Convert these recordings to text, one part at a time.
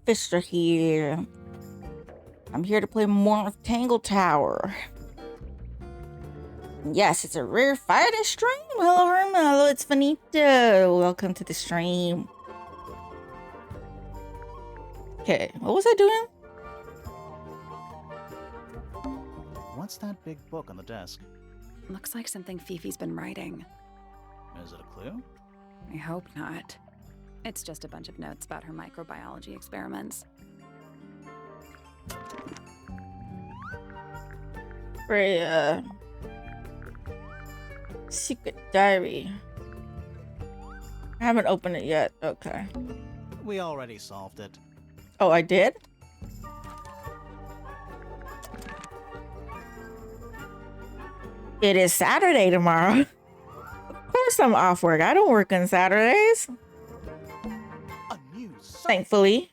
Luphisra here. I'm here to play more of Tangle Tower. Yes, it's a rare Friday stream. Hello, Herma. Hello, it's Finito. Welcome to the stream. Okay, what was I doing? What's that big book on the desk? Looks like something Fifi's been writing. Is it a clue? I hope not. It's just a bunch of notes about her microbiology experiments. Freya. Secret diary. I haven't opened it yet. Okay. We already solved it. Oh, I did? It is Saturday tomorrow. Of course I'm off work. I don't work on Saturdays. A new son. Thankfully.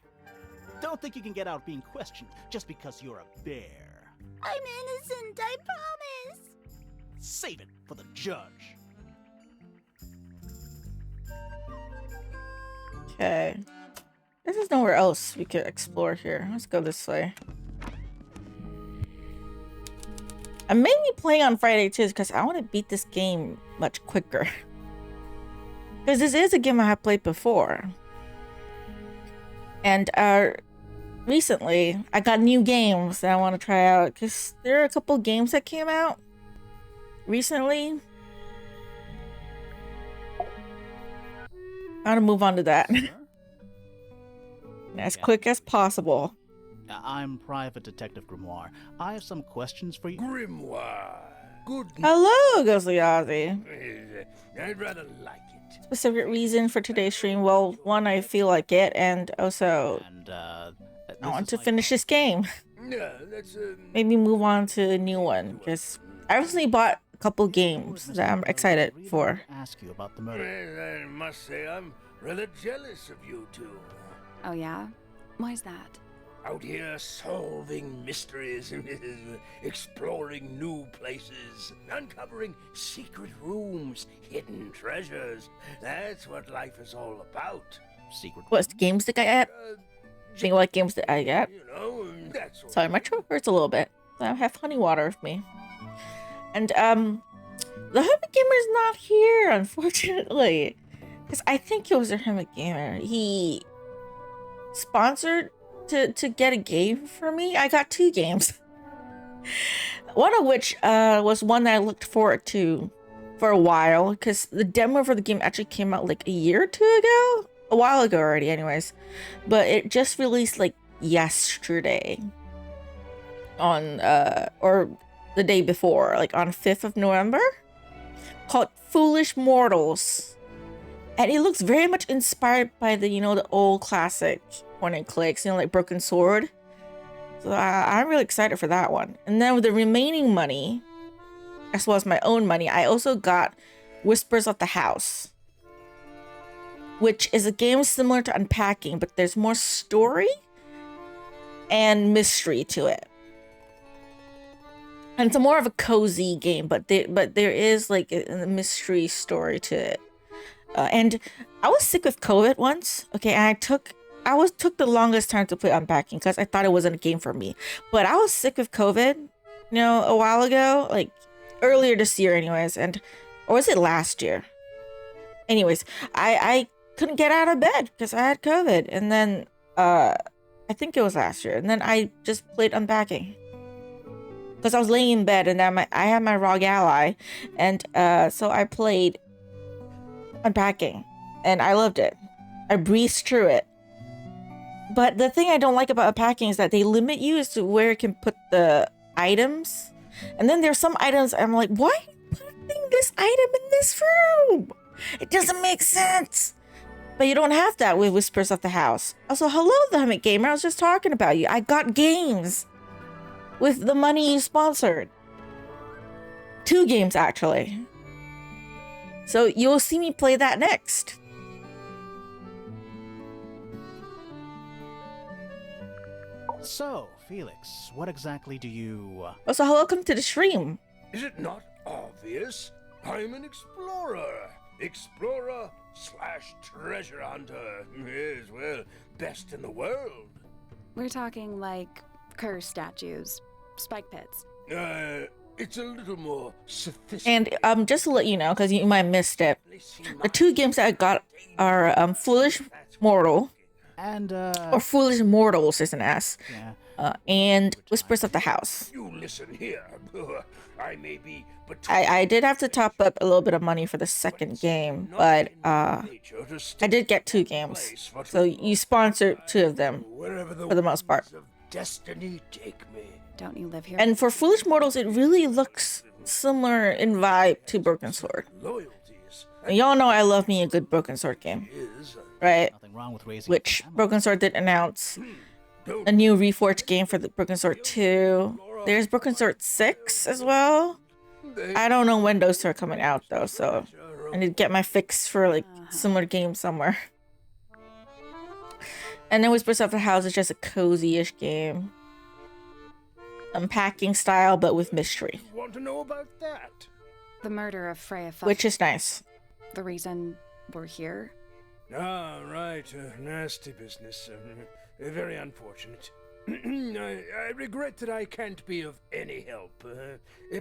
Don't think you can get out being questioned just because you're a bear. I'm innocent, I promise. Save it for the judge. Okay. There's nowhere else we could explore here. Let's go this way. I'm mainly playing on Friday too because I want to beat this game much quicker. Because this is a game I have played before. And recently I got new games that I want to try out because there are a couple games that came out recently. I want to move on to that. As quick as possible. I'm Private Detective Grimoire. I have some questions for you. Grimoire. Good. Hello, Ghostly Ozzy. I'd rather like it. Specific reason for today's stream? Well, one, I feel like it, and also I want to finish this game. No, that's Maybe move on to a new one because I recently bought a couple games that I'm excited for. Ask you about the murder. Well, I must say I'm rather jealous of you two. Oh yeah? Why's that? Out here solving mysteries, exploring new places, uncovering secret rooms, hidden treasures. That's what life is all about. Secret. What's the games that I get? Think what games that I get? You know, that's all. Sorry, my throat hurts a little bit. I have honey water with me. And the Hermit Gamer is not here, unfortunately. Because I think he was a Hermit Gamer. He sponsored to get a game for me. I got 2 games. One of which was one that I looked forward to for a while. Because the demo for the game actually came out like a year or 2 ago. A while ago already, anyways. But it just released like yesterday. On or the day before, like on 5th of November, called Foolish Mortals. And it looks very much inspired by the, the old classic point and clicks, like Broken Sword. So I'm really excited for that one. And then with the remaining money, as well as my own money, I also got Whispers of the House, which is a game similar to Unpacking, but there's more story and mystery to it. And it's more of a cozy game, but there is like a mystery story to it. And I was sick with COVID once. Okay, and I took the longest time to play Unpacking because I thought it wasn't a game for me. But I was sick with COVID, a while ago, like earlier this year, anyways, or was it last year? Anyways, I couldn't get out of bed because I had COVID, and then I think it was last year, and then I just played Unpacking. Because I was laying in bed and I had my ROG Ally, and so I played Unpacking, and I loved it. I breezed through it. But the thing I don't like about Unpacking is that they limit you as to where you can put the items. And then there's some items I'm like, why are you putting this item in this room? It doesn't make sense. But you don't have that with Whispers of the House. Also, hello, the Hermit Gamer. I was just talking about you. I got games with the money you sponsored. 2 games, actually. So you'll see me play that next. So, Felix, what exactly do you... Also, welcome to the stream. Is it not obvious? I'm an explorer. Explorer / treasure hunter. Yes, well, best in the world. We're talking like curse statues, spike pits. It's a little more sophisticated. And just to let you know, because you might have missed it, the two games that I got are Foolish Mortal, And, or Foolish Mortals is an S, yeah. and Whispers of the House. You listen here. I may be, but I did have to top up a little bit of money for the second game, but I did get 2 games. So you sponsored 2 of them for the most part. winds of destiny take me. Don't you live here? And for Foolish Mortals, it really looks similar in vibe to Broken Sword. Loyalties And y'all know I love me a good Broken Sword game, is right? Nothing wrong with raising Which a family. Broken Sword did announce a new Reforged game for the Broken Sword 2. There's Broken Sword 6 as well. I don't know when those 2 are coming out though, so I need to get my fix for like similar games somewhere. And then Whispers of the House is just a cozy-ish game. Unpacking style, but with mystery, Want to know about that? The murder of Freya Fellow. which is nice. The reason we're here? Ah, right. Nasty business. Very unfortunate. I regret that I can't be of any help,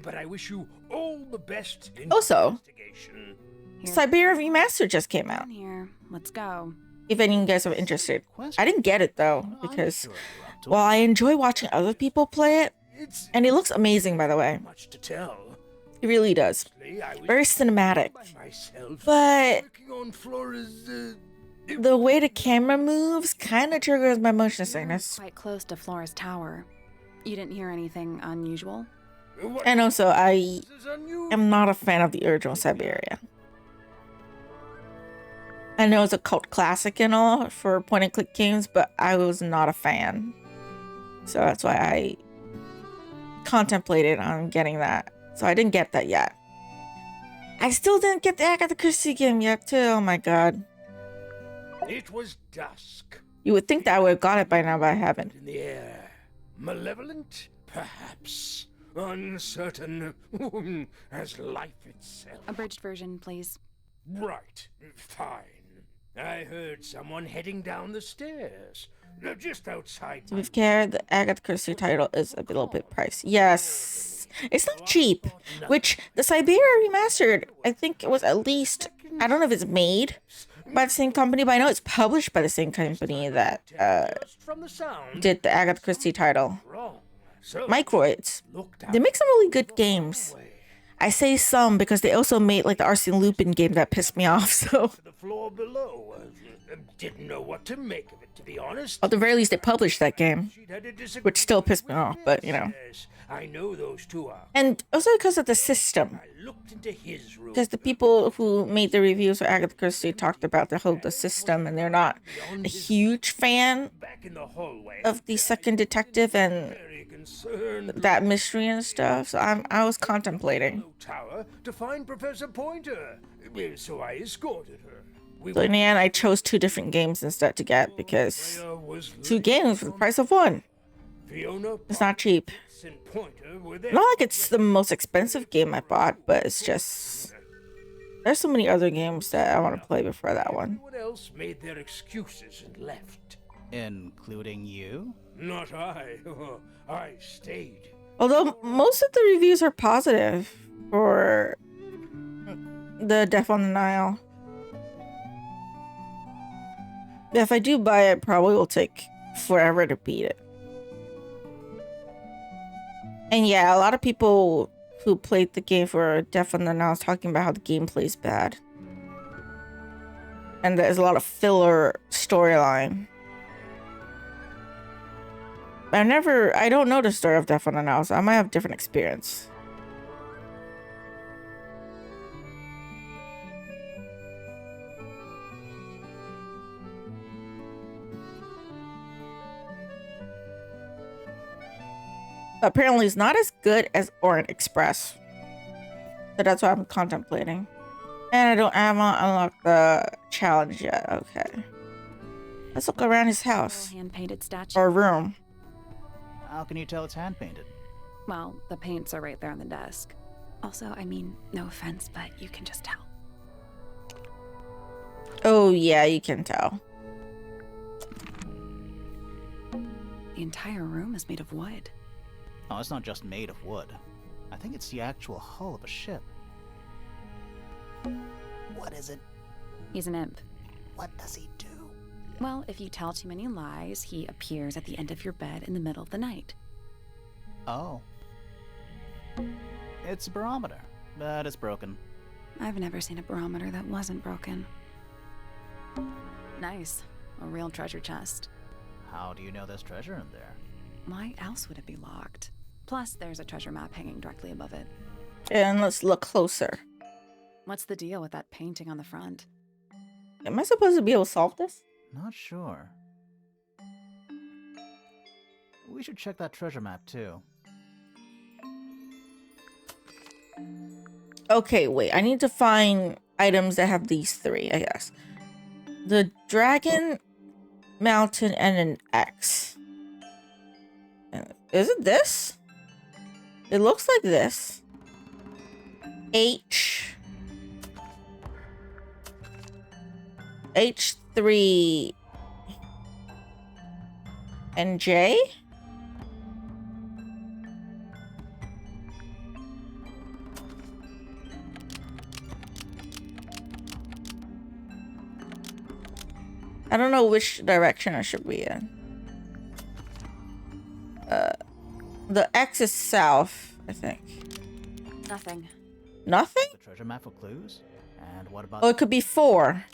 but I wish you all the best in Also, investigation. Here. Siberia Remastered just came out. Down here. Let's go. If any of you guys are interested. I didn't get it though, because Sure you're up to while I enjoy watching other people play it, It's and it looks amazing by the way, much to tell. it really does. I was Very cinematic. by myself, But working on Flora's. the way the camera moves kind of triggers my motion sickness. Quite close to Flora's Tower. You didn't hear anything unusual? What And also, I is unusual? am not a fan of the original Siberia. I know it's a cult classic and all for point and click games, but I was not a fan. So that's why I contemplated on getting that. So I didn't get that yet. I still didn't get the Agatha Christie game yet too. Oh my god. It was dusk. You would think that I would have got it by now, but I haven't. In the air. Malevolent? Perhaps. Uncertain as life itself. Abridged version, please. Right. Fine. I heard someone heading down the stairs. Just outside. To be fair, the Agatha Christie title is a little bit pricey. Yes. It's not cheap. Which, the Siberia Remastered, I think it was at least, I don't know if it's made by the same company, but I know it's published by the same company that Just from the sound. did the Agatha Christie title. Wrong. So Microids. looked They make some really good games. I say some because they also made like the Arsene Lupin game that pissed me off, so to the floor below. Didn't know what to make of it, to be honest. at the very least they published that game, She'd had a disagreement. which still pissed me off, but you know. Yes, I know those two are. And also because of the system. I looked into his room. Because the people who made the reviews for Agatha Christie talked about the system, and they're not a huge fan Back in the hallway. of the second detective and Very concerned. that mystery and stuff. So I was contemplating. Tower to find Professor Pointer. So I escorted her. We So in the end, I chose 2 different games instead to get because Freya was 2 games for the price of 1. Fiona It's not cheap. Potts and Pointer were there. Not like it's the most expensive game I bought, but it's just there's so many other games that I want to play before that one. Everyone else made their excuses and left. Including you? Not I. I stayed. Although most of the reviews are positive for the Death on the Nile. If I do buy it, probably will take forever to beat it. And yeah, a lot of people who played the game for Death on the Nile is talking about how the gameplay is bad. And there's a lot of filler storyline. I don't know the story of Death on the Nile, so I might have a different experience. Apparently it's not as good as Orient Express. So that's what I'm contemplating. And I haven't unlocked the challenge yet. Okay. Let's look around his house. Hand-painted statue. Or room. How can you tell it's hand painted? Well, the paints are right there on the desk. Also, I mean, no offense, but you can just tell. Oh yeah, you can tell. The entire room is made of wood. Oh, it's not just made of wood. I think it's the actual hull of a ship. What is it? He's an imp. What does he do? Well, if you tell too many lies, he appears at the end of your bed in the middle of the night. Oh. It's a barometer, but it's broken. I've never seen a barometer that wasn't broken. Nice. A real treasure chest. How do you know there's treasure in there? Why else would it be locked? Plus, there's a treasure map hanging directly above it. And let's look closer. What's the deal with that painting on the front? Am I supposed to be able to solve this? Not sure. We should check that treasure map too. Okay, wait. I need to find items that have these three, I guess. The dragon, mountain, and an X. Is it this? It looks like this. H3 and J? I don't know which direction I should be in. The X is south, I think. Nothing. Nothing? The treasure map for clues? And what about... Oh, it could be 4.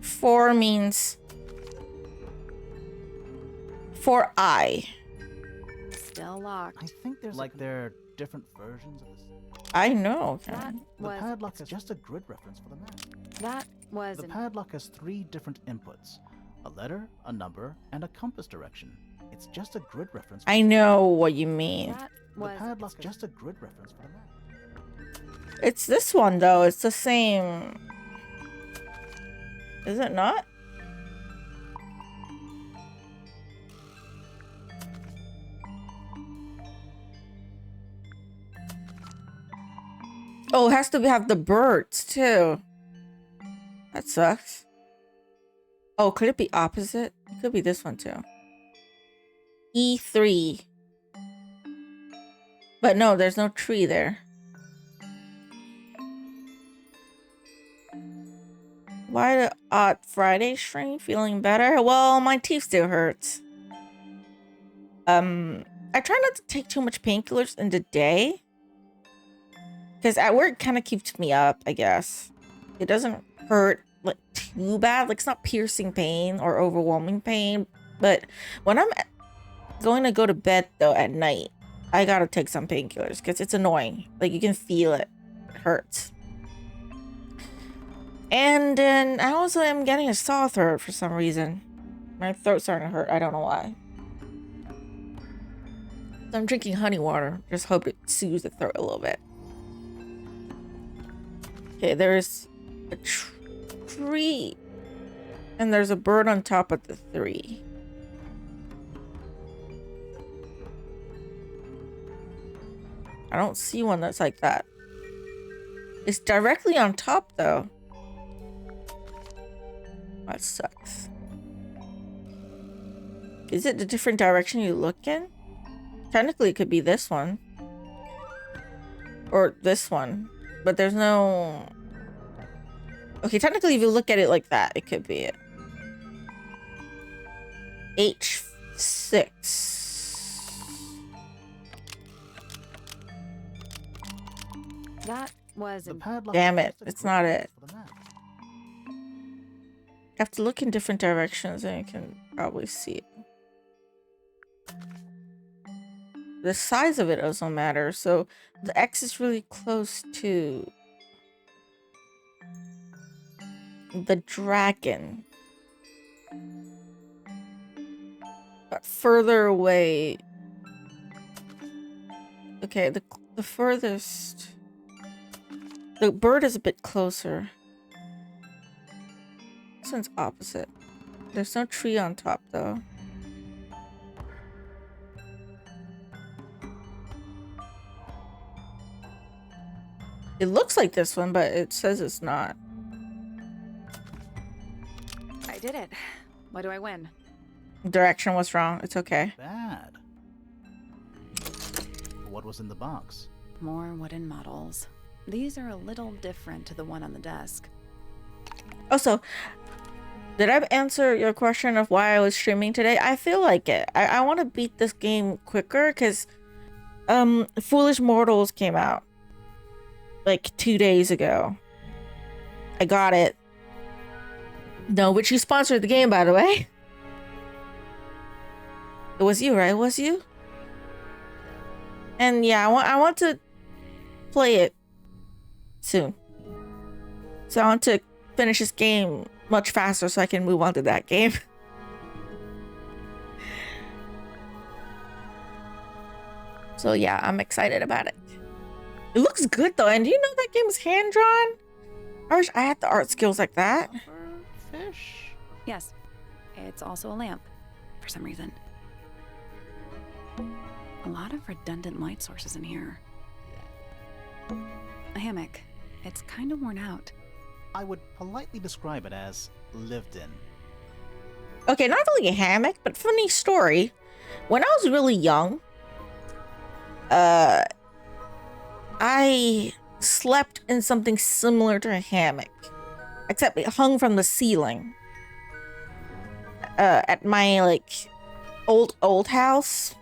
4 means 4I. Still locked. I think there's like there are different versions of this. I know. That The was padlock is just a grid reference for the map. that was The an padlock has 3 different inputs. A letter, a number, and a compass direction. It's just a grid reference. I know what you mean. that The was padlock's just a grid reference for the map. It's this one though. It's the same. Is it not? Oh, it has to have the birds too. That sucks. Oh, could it be opposite? It could be this one too. E3. But no, there's no tree there. Why the odd Friday stream? Feeling better? Well, my teeth still hurts. I try not to take too much painkillers in the day. Because at work kind of keeps me up, I guess. It doesn't hurt like too bad. Like it's not piercing pain or overwhelming pain. But when I'm going to go to bed though at night, I gotta take some painkillers because it's annoying. Like you can feel it. It hurts. And then I also am getting a sore throat for some reason. My throat's starting to hurt. I don't know why. So I'm drinking honey water. Just hope it soothes the throat a little bit. Okay, there's a tree. And there's a bird on top of the 3. I don't see one that's like that. It's directly on top though. That sucks. Is it the different direction you look in? Technically, it could be this one. Or this one. But there's no... Okay, technically, if you look at it like that, it could be it. H6. that was The an padlock Damn is it, just a it's grid not reference it. for the map. You have to look in different directions and you can probably see it. The size of it doesn't matter. So the X is really close to the dragon. But further away. Okay, the furthest. The bird is a bit closer. This one's opposite. There's no tree on top though. It looks like this one, but it says it's not. I did it. What do I win? Direction was wrong. It's okay. Bad. What was in the box? More wooden models. These are a little different to the one on the desk. Also, did I answer your question of why I was streaming today? I feel like it. I want to beat this game quicker because Foolish Mortals came out like 2 days ago. I got it. No, which you sponsored the game, by the way. It was you, right? It was you? And yeah, I want to play it soon. So I want to finish this game much faster so I can move on to that game. So yeah, I'm excited about it. It looks good though, and do you know that game is hand-drawn? I wish I had the art skills like that. Fish? Yes, it's also a lamp, for some reason. A lot of redundant light sources in here. A hammock. It's kind of worn out. I would politely describe it as lived in. Okay, not really a hammock, but funny story. When I was really young, I slept in something similar to a hammock, except it hung from the ceiling. At my like old house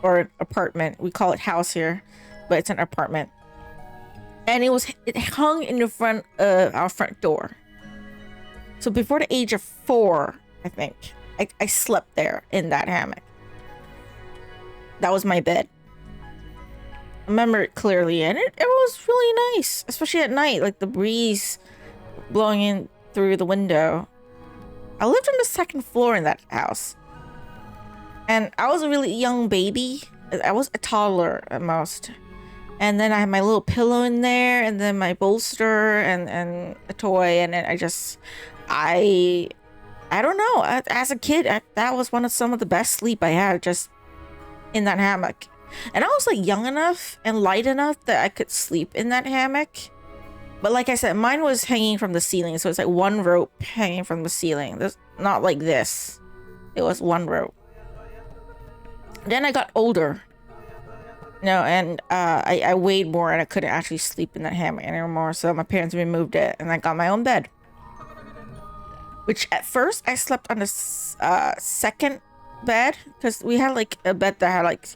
or apartment. We call it house here, but it's an apartment. And it hung in the front of our front door. So before the age of 4, I think, I slept there in that hammock. That was my bed. I remember it clearly, and it was really nice, especially at night, like the breeze blowing in through the window. I lived on the 2nd floor in that house. And I was a really young baby. I was a toddler at most. And then I had my little pillow in there, and then my bolster and a toy, and then I don't know. As a kid, that was some of the best sleep I had, just in that hammock. And I was like young enough and light enough that I could sleep in that hammock. But like I said, mine was hanging from the ceiling, so it's like one rope hanging from the ceiling. This, not like this. It was one rope. Then I got older. No, and I weighed more and I couldn't actually sleep in that hammock anymore, so my parents removed it and I got my own bed. Which at first I slept on the second bed, because we had like a bed that had like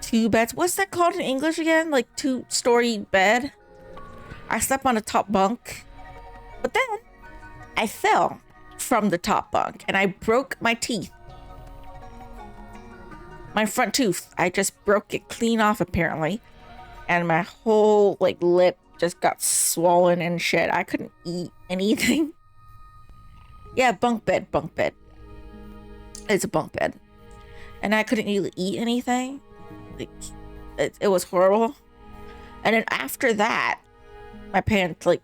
2 beds. What's that called in English again? Like 2-story bed. I slept on the top bunk, but then I fell from the top bunk and I broke my teeth. My front tooth, I just broke it clean off apparently, and my whole like lip just got swollen and shit. I couldn't eat anything. Yeah, bunk bed. It's a bunk bed, and I couldn't really eat anything. Like, it was horrible. And then after that, my parents like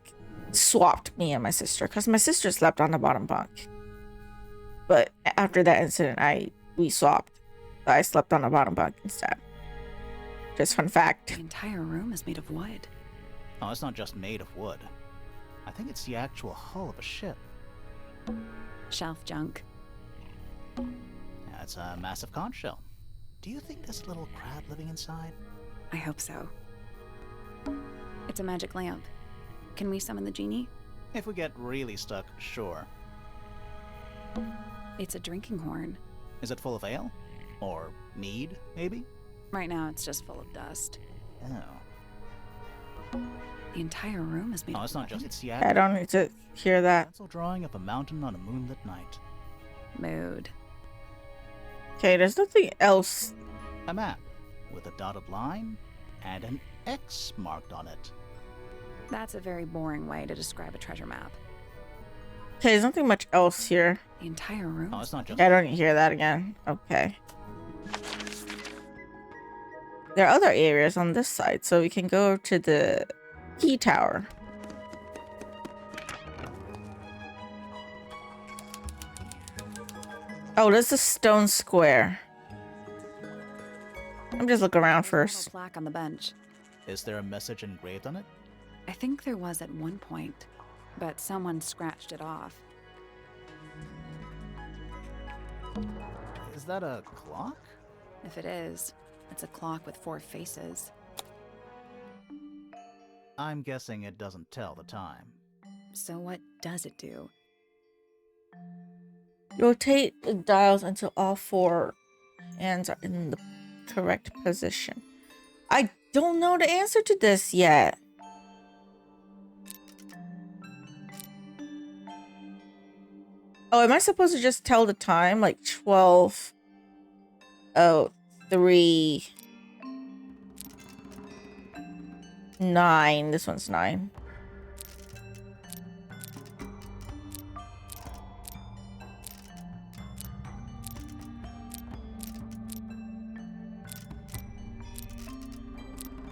swapped me and my sister, because my sister slept on the bottom bunk. But after that incident, we swapped. I slept on the bottom bunk instead. Just fun fact. The entire room is made of wood. Oh, it's not just made of wood. I think it's the actual hull of a ship. Shelf junk. Yeah, it's a massive conch shell. Do you think there's a little crab living inside? I hope so. It's a magic lamp. Can we summon the genie? If we get really stuck, sure. It's a drinking horn. Is it full of ale? Or mead, maybe? Right now, it's just full of dust. Oh. The entire room is made Oh, of it's not wood. just it's the I don't need to hear that. pencil drawing of a mountain on a moonlit night. Mood. Okay, there's nothing else. A map with a dotted line and an X marked on it. That's a very boring way to describe a treasure map. Okay, there's nothing much else here. The entire room. Oh, it's not just I don't need to hear that again. Okay. There are other areas on this side, so we can go to the key tower. Oh, this is stone square. I'm just looking around first. Plaque on the bench. Is there a message engraved on it? I think there was at one point, but someone scratched it off. Is that a clock? If it is, it's a clock with 4 faces. I'm guessing it doesn't tell the time. So what does it do? Rotate the dials until all 4 hands are in the correct position. I don't know the answer to this yet. Oh, am I supposed to just tell the time? Like 12. Oh, 3. 9. This one's 9.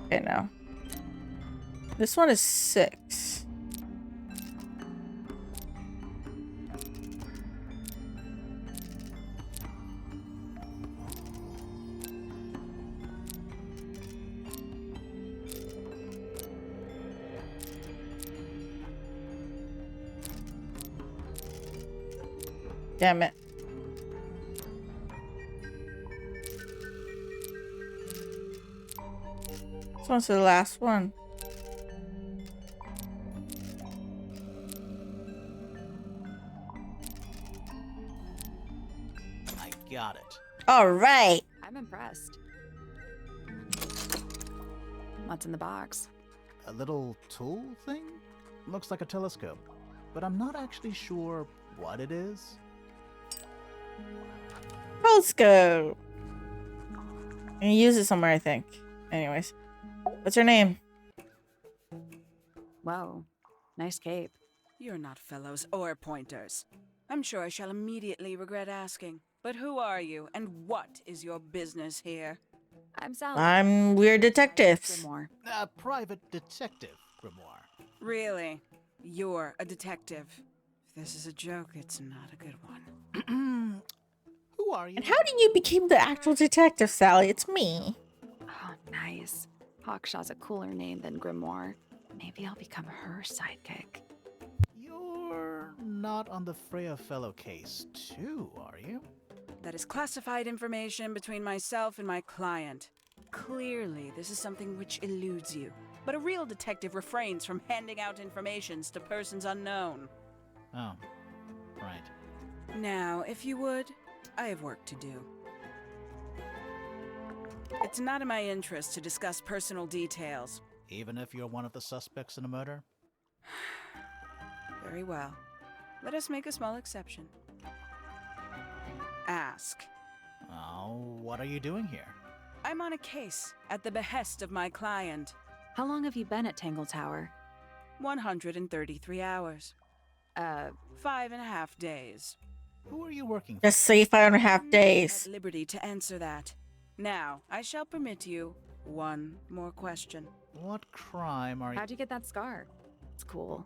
Okay, now. This one is 6. Damn it. This one's the last one. I got it. All right. I'm impressed. What's in the box? A little tool thing? Looks like a telescope, but I'm not actually sure what it is. Telescope. I'm gonna use it somewhere, I think. Anyways. What's her name? Whoa, nice cape. You're not fellows or pointers. I'm sure I shall immediately regret asking. But who are you, and what is your business here? I'm Sally. We're detectives. Grimoire. A private detective, Grimoire. Really? You're a detective. If this is a joke, it's not a good one. Who are you? And how did you become the actual detective, Sally? It's me. Oh, nice. Hawkshaw's a cooler name than Grimoire. Maybe I'll become her sidekick. You're not on the Freya Fellow case, too, are you? That is classified information between myself and my client. Clearly, this is something which eludes you. But a real detective refrains from handing out informations to persons unknown. Oh, right. Now, if you would, I have work to do. It's not in my interest to discuss personal details. Even if you're one of the suspects in a murder? Very well. Let us make a small exception. Ask. Oh, what are you doing here? I'm on a case at the behest of my client. How long have you been at Tangle Tower? 133 hours. 5.5 days. Who are you working for? Just say 5.5 days. At liberty to answer that. Now, I shall permit you one more question. What crime are you... How'd you get that scar? It's cool.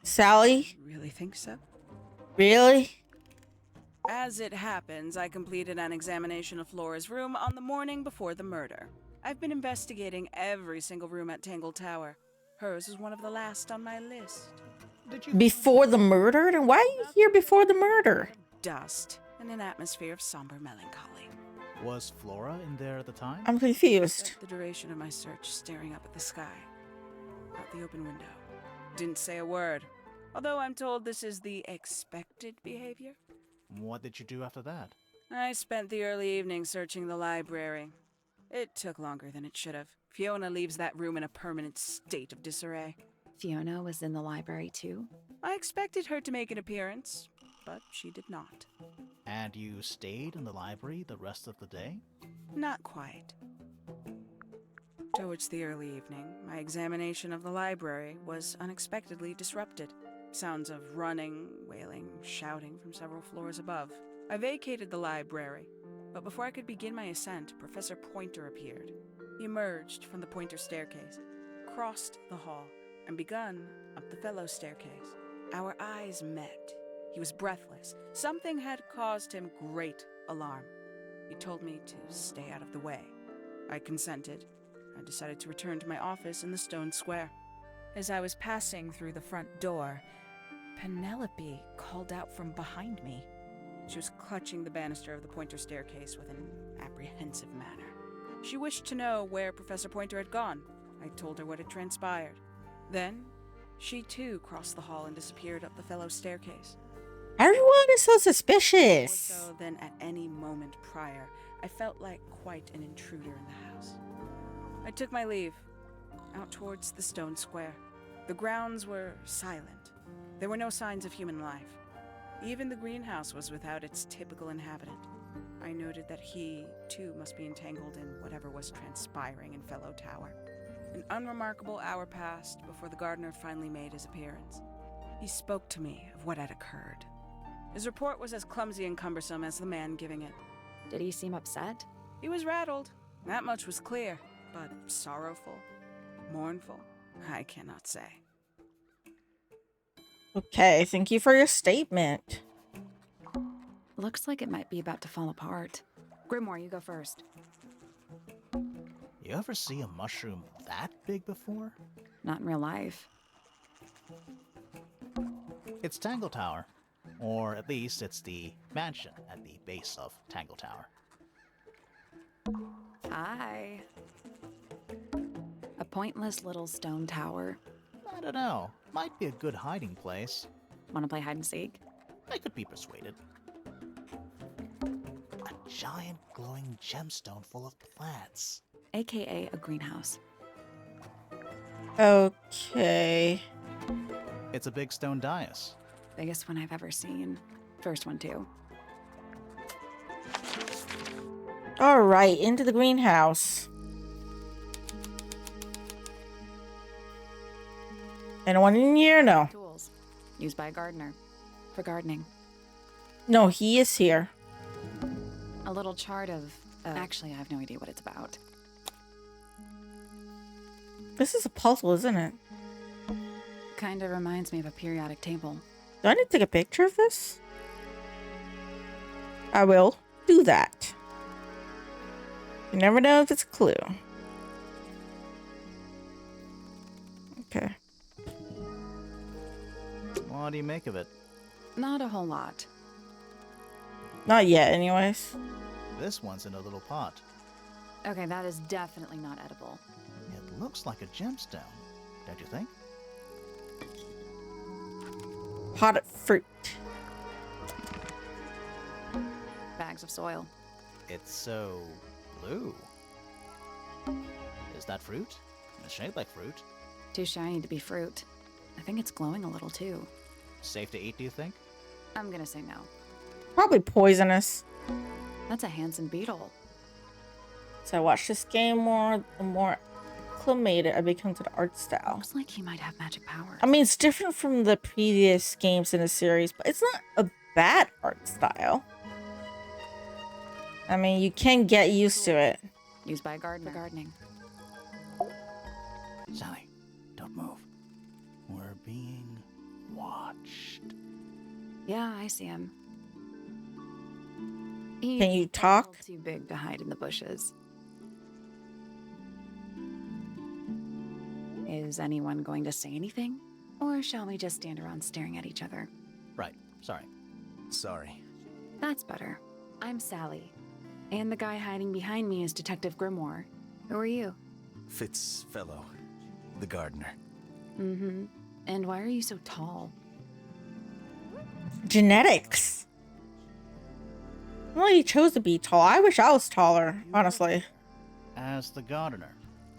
Sally? Really think so? Really? As it happens, I completed an examination of Flora's room on the morning before the murder. I've been investigating every single room at Tangle Tower. Hers is one of the last on my list. Did you... Before the murder? Then why are you here before the murder? Dust and an atmosphere of somber melancholy. Was Flora in there at the time? I'm confused. Spent the duration of my search staring up at the sky, out the open window. Didn't say a word, although I'm told this is the expected behavior. What did you do after that? I spent the early evening searching the library. It took longer than it should have. Fiona leaves that room in a permanent state of disarray. Fiona was in the library too? I expected her to make an appearance, but she did not. And you stayed in the library the rest of the day? Not quite. Towards the early evening, my examination of the library was unexpectedly disrupted. Sounds of running, wailing, shouting from several floors above. I vacated the library, but before I could begin my ascent, Professor Pointer appeared. He emerged from the Pointer staircase, crossed the hall, and begun up the Fellow staircase. Our eyes met. He was breathless. Something had caused him great alarm. He told me to stay out of the way. I consented. I decided to return to my office in the stone square. As I was passing through the front door, Penelope called out from behind me. She was clutching the banister of the Pointer staircase with an apprehensive manner. She wished to know where Professor Pointer had gone. I told her what had transpired. Then, she too crossed the hall and disappeared up the Fellow staircase. Everyone is so More suspicious. so than at any moment prior, I felt like quite an intruder in the house. I took my leave, out towards the stone square. The grounds were silent. There were no signs of human life. Even the greenhouse was without its typical inhabitant. I noted that he, too, must be entangled in whatever was transpiring in Fellow Tower. An unremarkable hour passed before the gardener finally made his appearance. He spoke to me of what had occurred. His report was as clumsy and cumbersome as the man giving it. Did he seem upset? He was rattled, that much was clear, but sorrowful, mournful, I cannot say. Okay, thank you for your statement. Looks like it might be about to fall apart. Grimoire, you go first. You ever see a mushroom that big before? Not in real life. It's Tangle Tower. Or at least it's the mansion at the base of Tangle Tower. Hi. A pointless little stone tower. I don't know. Might be a good hiding place. Want to play hide and seek? I could be persuaded. A giant glowing gemstone full of plants. AKA a greenhouse. Okay. It's a big stone dais. Biggest one I've ever seen. First one, too. All right, into the greenhouse. Anyone in here? No. Tools. Used by a gardener. For gardening. No, he is here. A little chart of... actually, I have no idea what it's about. This is a puzzle, isn't it? Kinda reminds me of a periodic table. Do I need to take a picture of this? I will do that. You never know if it's a clue. Okay. What do you make of it? Not a whole lot. Not yet, anyways. This one's in a little pot. Okay, that is definitely not edible. It looks like a gemstone, don't you think? Potted fruit. Bags of soil. It's so blue. Is that fruit? It's shaped like fruit. Too shiny to be fruit. I think it's glowing a little too. Safe to eat, do you think? I'm gonna say no. Probably poisonous. That's a Hansen beetle. So I watch this game more, the more acclimated I become to the art style. Looks like he might have magic powers. I mean, it's different from the previous games in the series, but it's not a bad art style. I mean, you can get used to it. Used by a gardener. For gardening. Sally, don't move. We're being watched. Yeah, I see him. Can you He's talk? a little too big to hide in the bushes. Is anyone going to say anything? Or shall we just stand around staring at each other? Right, sorry. Sorry. That's better. I'm Sally. And the guy hiding behind me is Detective Grimoire. Who are you? Fellow, the gardener. Mm-hmm. And why are you so tall? Genetics. Well, he chose to be tall. I wish I was taller, honestly. As the gardener.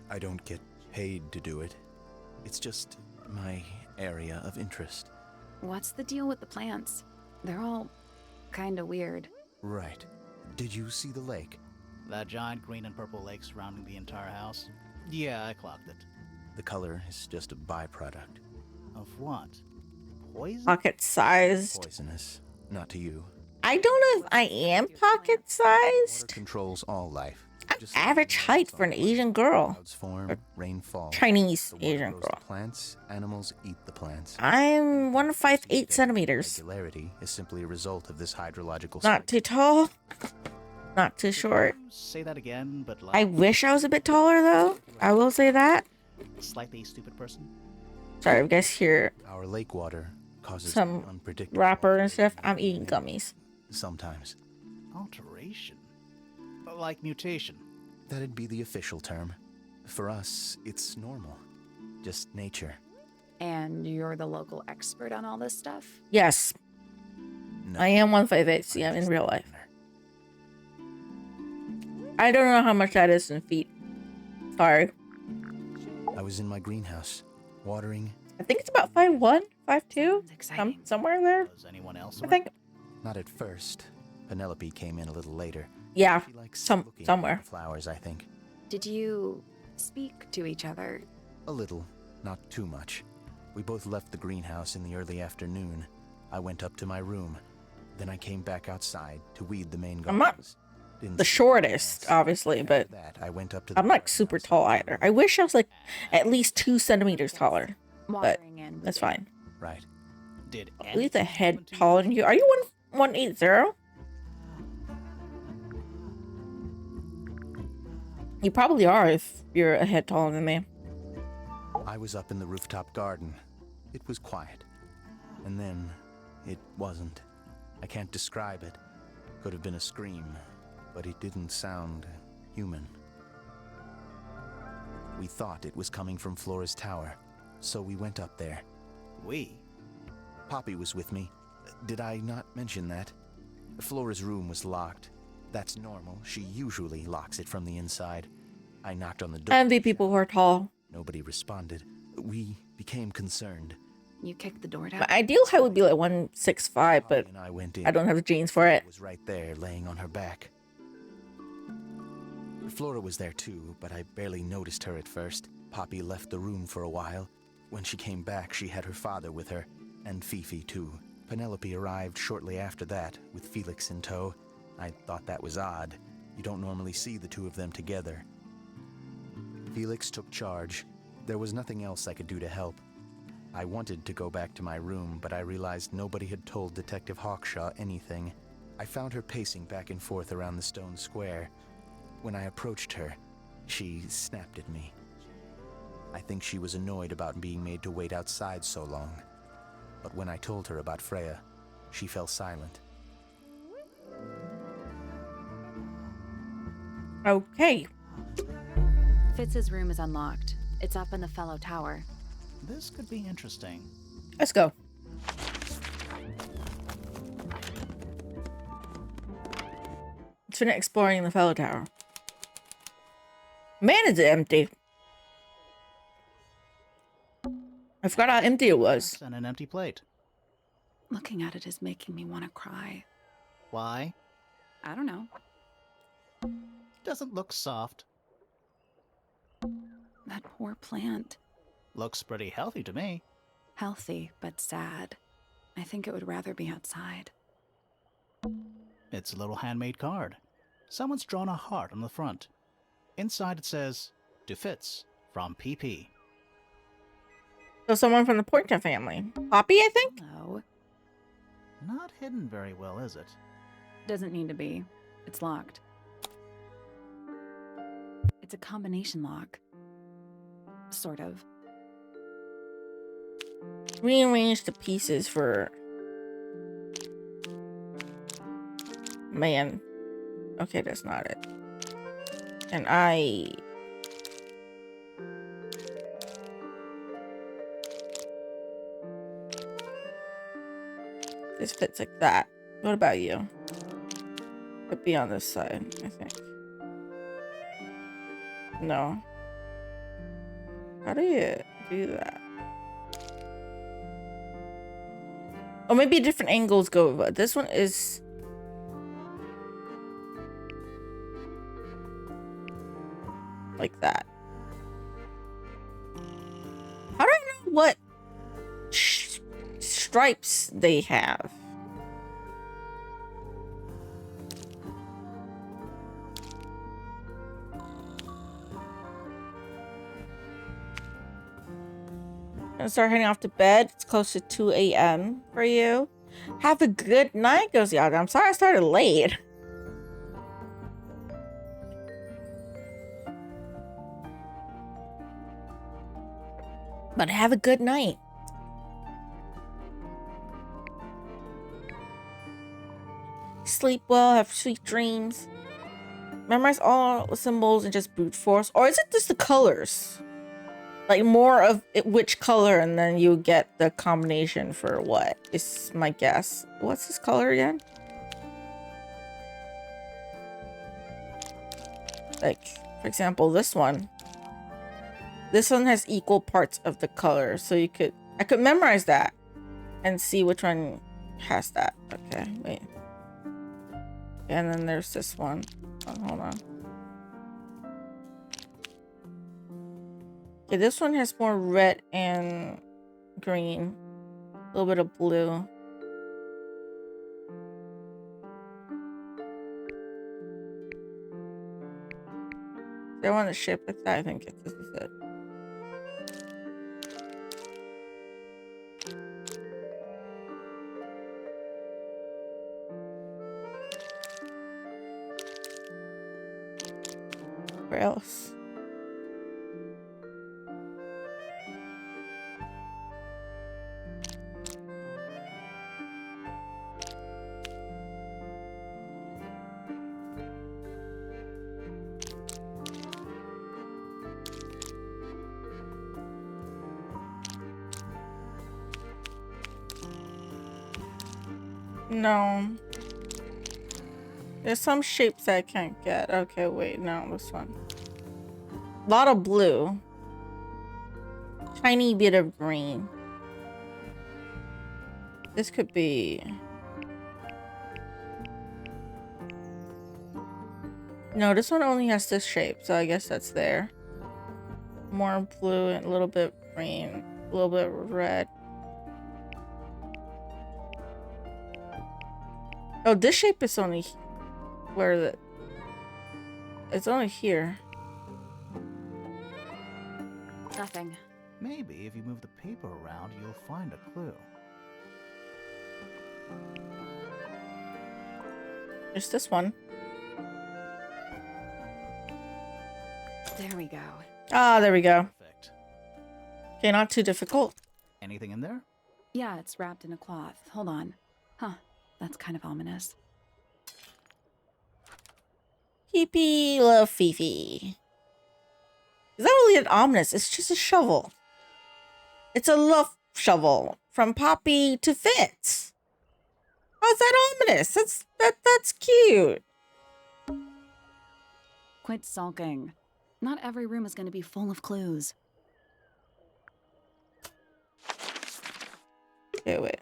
I don't get paid to do it. It's just my area of interest. What's the deal with the plants? They're all kinda weird. Right. Did you see the lake? That giant green and purple lake surrounding the entire house? Yeah, I clocked it. The color is just a byproduct. Of what? Poison? Pocket-sized. Poisonous. Not to you. I don't know if I am Water pocket-sized. controls all life. I'm Just like average the height clouds for an on the way. Asian girl. Clouds form, Or rain falls. Chinese The water Asian grows girl. the plants, animals eat the plants. I'm 1 5/8 centimeters. Regularity is simply a result of this hydrological Not too tall. Not too short. Say that again, but like I wish I was a bit taller, though. I will say that. slightly stupid person. Sorry, if you guys hear Our lake water causes some unpredictable rapper and stuff. I'm eating gummies. sometimes. Alteration? Like mutation? That'd be the official term. For us, it's normal. Just nature. And you're the local expert on all this stuff? Yes, No, I am 158. See, I'm in real life. I don't know how much that is in feet. Sorry. I was in my greenhouse, watering. I think it's about 5'1", 5'2", Sounds exciting. somewhere there. Was anyone else I around? think. Not at first. Penelope came in a little later. Yeah, She likes looking somewhere. at the flowers, I think. Did you speak to each other? A little, not too much. We both left the greenhouse in the early afternoon. I went up to my room. Then I came back outside to weed the main I'm not gardens. Didn't the see shortest, anything else. obviously, After but that, I went up to the I'm not garden super outside tall the either. room. I wish I was like at least 2 centimeters taller. Watering and That's fine. Right. Did At least a anything head happen to taller than you. Are you 180? You probably are if you're a head taller than me. I was up in the rooftop garden. It was quiet. And then it wasn't. I can't describe it. Could have been a scream, but it didn't sound human. We thought it was coming from Flora's tower, so we went up there. We? Poppy was with me. Did I not mention that? Flora's room was locked. That's normal. She usually locks it from the inside. I knocked on the door. I envy people who are tall. Nobody responded. We became concerned. You kicked the door down? My ideal height would be like 165, but Poppy and I went in. I don't have the genes for it. Was right there, laying on her back. Flora was there too, but I barely noticed her at first. Poppy left the room for a while. When she came back, she had her father with her, and Fifi too. Penelope arrived shortly after that, with Felix in tow. I thought that was odd. You don't normally see the two of them together. Felix took charge. There was nothing else I could do to help. I wanted to go back to my room, but I realized nobody had told Detective Hawkshaw anything. I found her pacing back and forth around the stone square. When I approached her, she snapped at me. I think she was annoyed about being made to wait outside so long. But when I told her about Freya, she fell silent. Okay. Fitz's room is unlocked. It's up in the Fellow Tower. This could be interesting. Let's go. Let's finish exploring the Fellow Tower. Man, is it empty. I forgot how empty it was. And an empty plate. Looking at it is making me want to cry. Why? I don't know. Doesn't look soft. That poor plant. Looks pretty healthy to me. Healthy, but sad. I think it would rather be outside. It's a little handmade card. Someone's drawn a heart on the front. Inside it says, "To Fitz, from PP." So someone from the Porta family. Poppy, I think? Hello. Not hidden very well, is it? Doesn't need to be. It's locked. It's a combination lock. Sort of. Rearrange the pieces for... Man. Okay, that's not it. And this fits like that. What about you? Could be on this side, I think. No. How do you do that? Or maybe different angles go, but this one is... like that. How do I know what stripes they have? Gonna start heading off to bed. It's close to 2 a.m. for you. Have a good night, goes the other. I'm sorry I started late. But have a good night. sleep well, have sweet dreams. Memorize all symbols and just brute force. Or is it just the colors? Like more of it, which color, and then you get the combination for what is my guess. What's this color again? Like, for example, this one. This one has equal parts of the color, so I could memorize that and see which one has that. Okay, wait. And then there's this one. Oh, hold on. Okay, this one has more red and green. A little bit of blue. I want to ship it. I think this is it. Where else? No. There's some shapes I can't get. Okay, wait, no, this one. A lot of blue. Tiny bit of green. This could be... No, this one only has this shape, so I guess that's there. More blue and a little bit green. A little bit red. Oh, this shape is only where the... It's only here. Nothing. Maybe if you move the paper around, you'll find a clue. There's this one. There we go. Ah, there we go. Perfect. Okay, not too difficult. Anything in there? Yeah, it's wrapped in a cloth. Hold on. Huh. That's kind of ominous. Peepee love Fifi. Is that really an ominous? It's just a shovel. It's a love shovel from Poppy to Fitz. How's that ominous? That's cute. Quit sulking. Not every room is going to be full of clues. Okay, wait.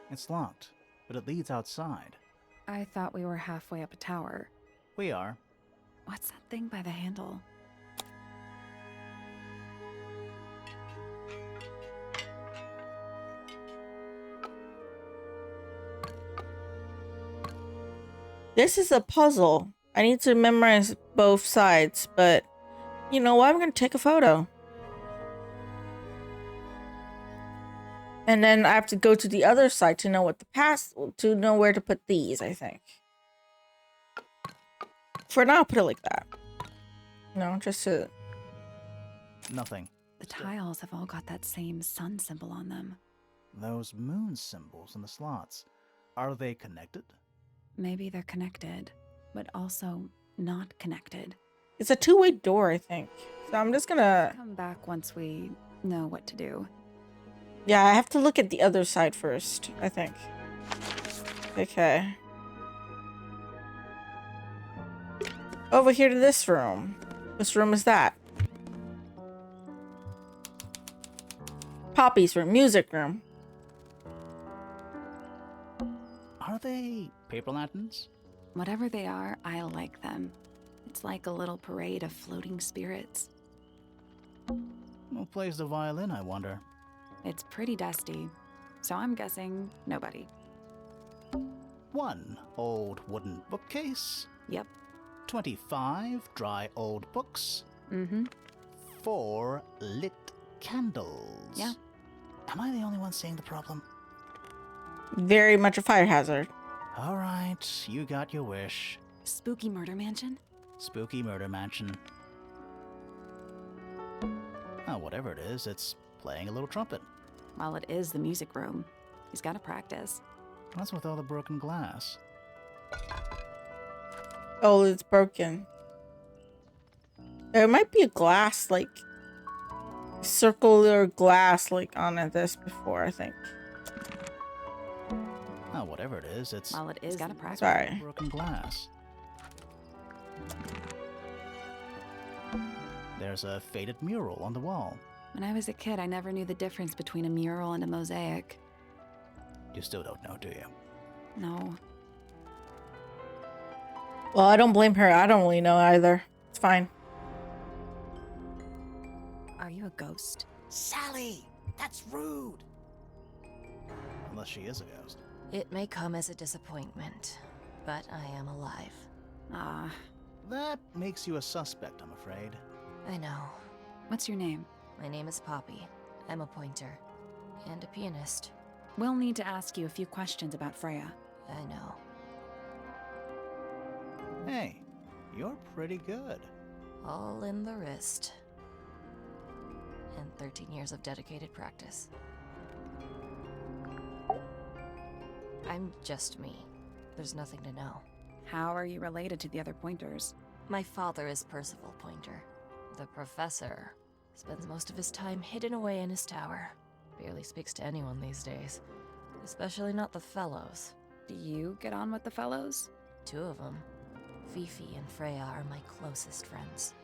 It's locked, but it leads outside. I thought we were halfway up a tower. We are. What's that thing by the handle? This is a puzzle. I need to memorize both sides, but you know what? I'm going to take a photo. And then I have to go to the other side to know what to know where to put these, I think. For now, I'll put it like that. No, just to... Nothing. The tiles have all got that same sun symbol on them. Those moon symbols in the slots, are they connected? Maybe they're connected, but also not connected. It's a two-way door, I think. So I'm just gonna... Come back once we know what to do. Yeah, I have to look at the other side first, I think. Okay. Over here to this room. Which room is that? Poppy's room, music room. Are they paper lanterns? Whatever they are, I like them. It's like a little parade of floating spirits. Who plays the violin, I wonder? It's pretty dusty, so I'm guessing nobody. One old wooden bookcase. Yep. 25 dry old books. Mm-hmm. 4 lit candles. Yeah. Am I the only one seeing the problem? Very much a fire hazard. All right, you got your wish. Spooky murder mansion? Spooky murder mansion. Oh, whatever it is, it's playing a little trumpet. Well, it is the music room. He's got to practice. What's with all the broken glass? Oh, it's broken. There might be a glass, like circular glass, like on this before. I think. Oh, whatever it is, it's Well, it is gotta practice. Sorry. broken glass. There's a faded mural on the wall. When I was a kid, I never knew the difference between a mural and a mosaic. You still don't know, do you? No. Well, I don't blame her. I don't really know either. It's fine. Are you a ghost? Sally! That's rude! Unless she is a ghost. It may come as a disappointment, but I am alive. Ah, That makes you a suspect, I'm afraid. I know. what's your name? My name is Poppy. I'm a pointer. And a pianist. We'll need to ask you a few questions about Freya. I know. Hey, you're pretty good. All in the wrist. And 13 years of dedicated practice. I'm just me. There's nothing to know. How are you related to the other pointers? My father is Percival Pointer. The professor spends most of his time hidden away in his tower. Barely speaks to anyone these days. Especially not the fellows. Do you get on with the fellows? 2 of them. Fifi and Freya are my closest friends.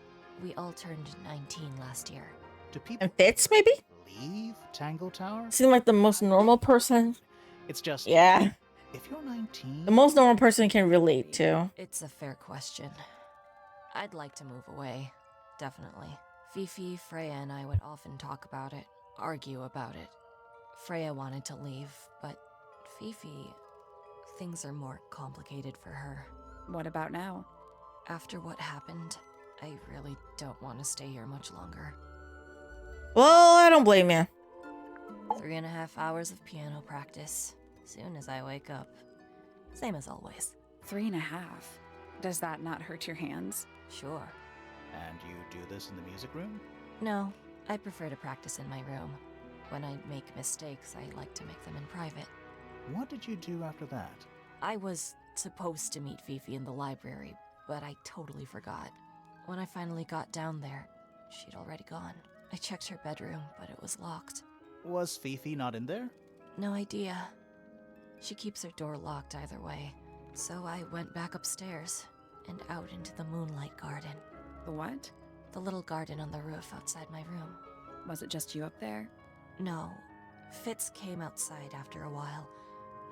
We all turned 19 last year. Do people And Fitz, maybe? leave Tangle Tower? Seem like the most normal person. It's just, Yeah, if you're 19, the most normal person can relate to. It's a fair question. I'd like to move away. Definitely. Fifi, Freya, and I would often talk about it, argue about it. Freya wanted to leave, but Fifi... things are more complicated for her. What about now? After what happened, I really don't want to stay here much longer. Well, I don't blame you. 3.5 hours of piano practice, soon as I wake up. Same as always. 3.5. Does that not hurt your hands? Sure. and you do this in the music room? No, I prefer to practice in my room. When I make mistakes, I like to make them in private. What did you do after that? I was supposed to meet Fifi in the library, but I totally forgot. When I finally got down there, she'd already gone. I checked her bedroom, but it was locked. Was Fifi not in there? No idea. She keeps her door locked either way. So I went back upstairs and out into the moonlight garden. The what? The little garden on the roof outside my room. Was it just you up there? No. Fitz came outside after a while.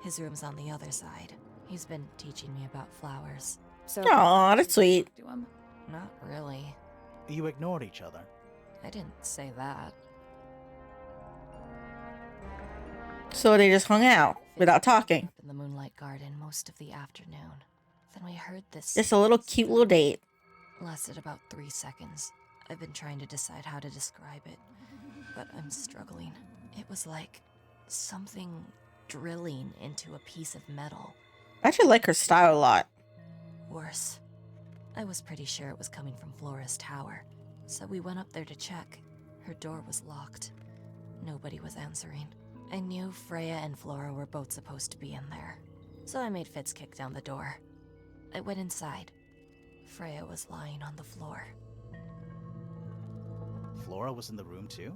His room's on the other side. He's been teaching me about flowers. So Aw, that's sweet. to him? Not really. You ignored each other. I didn't say that. So they just hung out without talking. In the moonlight garden most of the afternoon. Then we heard this. Just a little cute little date. Lasted about 3 seconds. I've been trying to decide how to describe it, but I'm struggling. It was like something drilling into a piece of metal. I actually like her style a lot. Worse. I was pretty sure it was coming from Flora's tower, so we went up there to check. Her door was locked. Nobody was answering. I knew Freya and Flora were both supposed to be in there, so I made Fitz kick down the door. I went inside. Freya was lying on the floor. Flora was in the room too?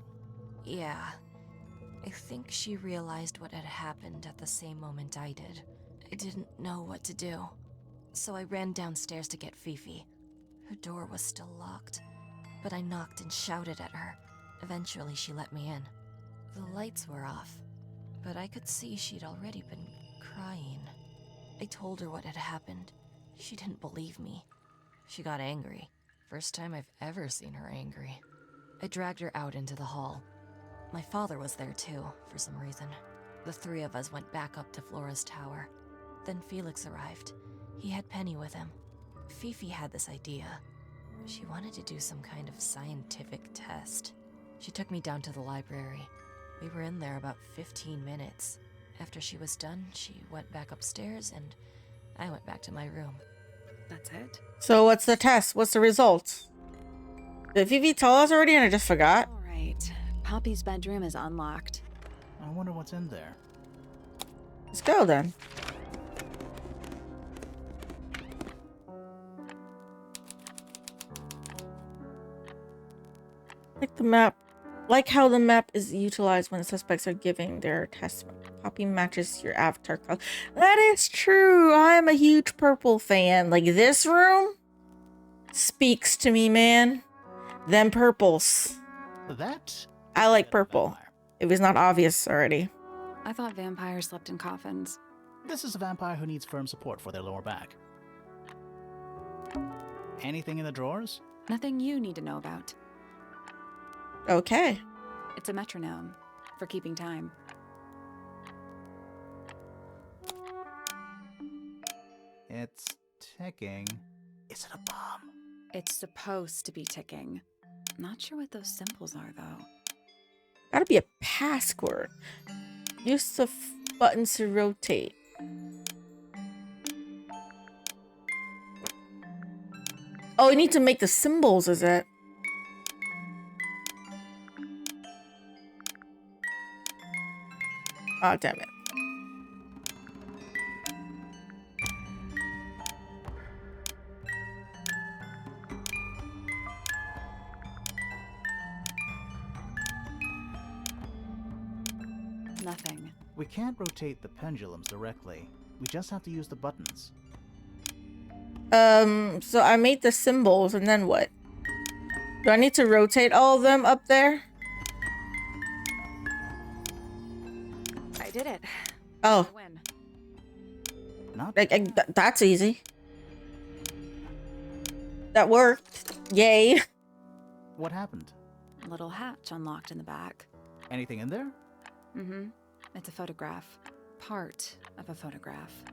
Yeah. I think she realized what had happened at the same moment I did. I didn't know what to do, so I ran downstairs to get Fifi. Her door was still locked, but I knocked and shouted at her. Eventually, she let me in. The lights were off, but I could see she'd already been crying. I told her what had happened. She didn't believe me. She got angry. First time I've ever seen her angry. I dragged her out into the hall. My father was there too, for some reason. The three of us went back up to Flora's tower. Then Felix arrived. He had Penny with him. Fifi had this idea. She wanted to do some kind of scientific test. She took me down to the library. We were in there about 15 minutes. After she was done, she went back upstairs and I went back to my room. That's it? So what's the test? What's the results? Did Fifi tell us already and I just forgot? All right. Poppy's bedroom is unlocked. I wonder what's in there. Let's go then. Like the map. Like how the map is utilized when the suspects are giving their testimony. Poppy matches your avatar color. That is true. I am a huge purple fan. Like this room speaks to me, man. Them purples. That I like purple. It was not obvious already. I thought vampires slept in coffins. This is a vampire who needs firm support for their lower back. Anything in the drawers? Nothing you need to know about. Okay. It's a metronome for keeping time. It's ticking. Is it a bomb? It's supposed to be ticking. Not sure what those symbols are, though. Gotta be a password. Use the buttons to rotate. Oh, you need to make the symbols, is it? Oh, damn it. Nothing. We can't rotate the pendulums directly. We just have to use the buttons. So I made the symbols, and then what? Do I need to rotate all of them up there? I did it. Oh. I win. Not That's easy. That worked. Yay. What happened? A little hatch unlocked in the back. Anything in there? Mm-hmm. It's a photograph. Part of a photograph.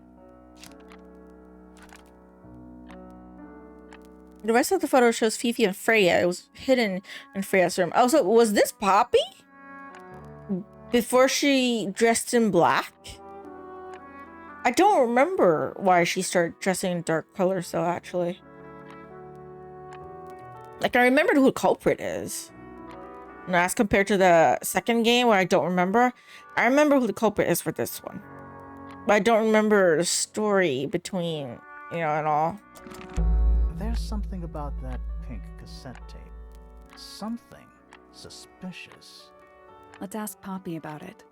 The rest of the photo shows Fifi and Freya. It was hidden in Freya's room. Also, was this Poppy? Before she dressed in black? I don't remember why she started dressing in dark colors, though, actually. Like, I remembered who the culprit is. And as compared to the second game, where I don't remember, I remember who the culprit is for this one. But I don't remember the story between, you know, and all. There's something about that pink cassette tape. Something suspicious. Let's ask Poppy about it.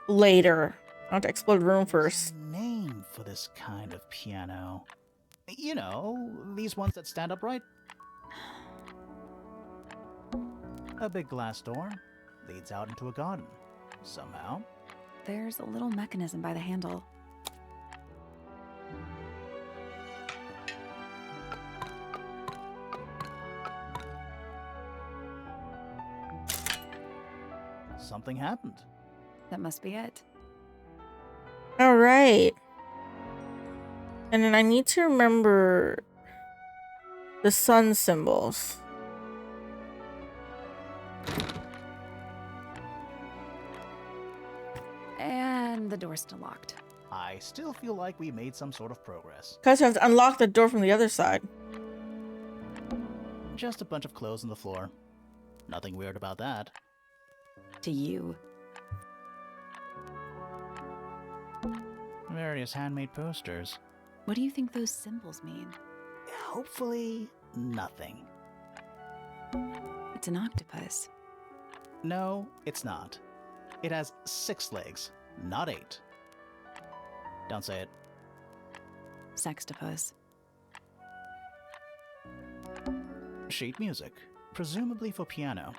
Later. I want to explore the room first. There's a name for this kind of piano. You know, these ones that stand upright. A big glass door leads out into a garden. Somehow. There's a little mechanism by the handle. Something happened. That must be it. All right. And then I need to remember the sun symbols. And the door's still locked. I still feel like we made some sort of progress. Because I have to unlock the door from the other side. Just a bunch of clothes on the floor. Nothing weird about that. To you. Various handmade posters. What do you think those symbols mean? Hopefully, nothing. It's an octopus. No, it's not. It has 6 legs, not 8. Don't say it. Sextopus. Sheet music, presumably for piano.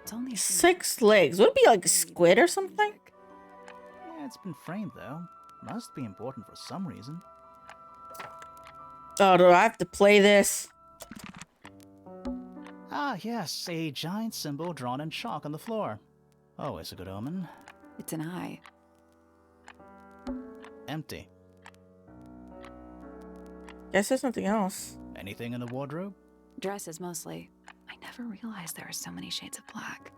It's only 6 legs. Would it be like a squid or something? Yeah, it's been framed though. Must be important for some reason. Oh, do I have to play this? Ah, yes, a giant symbol drawn in chalk on the floor. Always a good omen. It's an eye. Empty. Guess there's nothing else. Anything in the wardrobe? Dresses mostly. I never realized there are so many shades of black.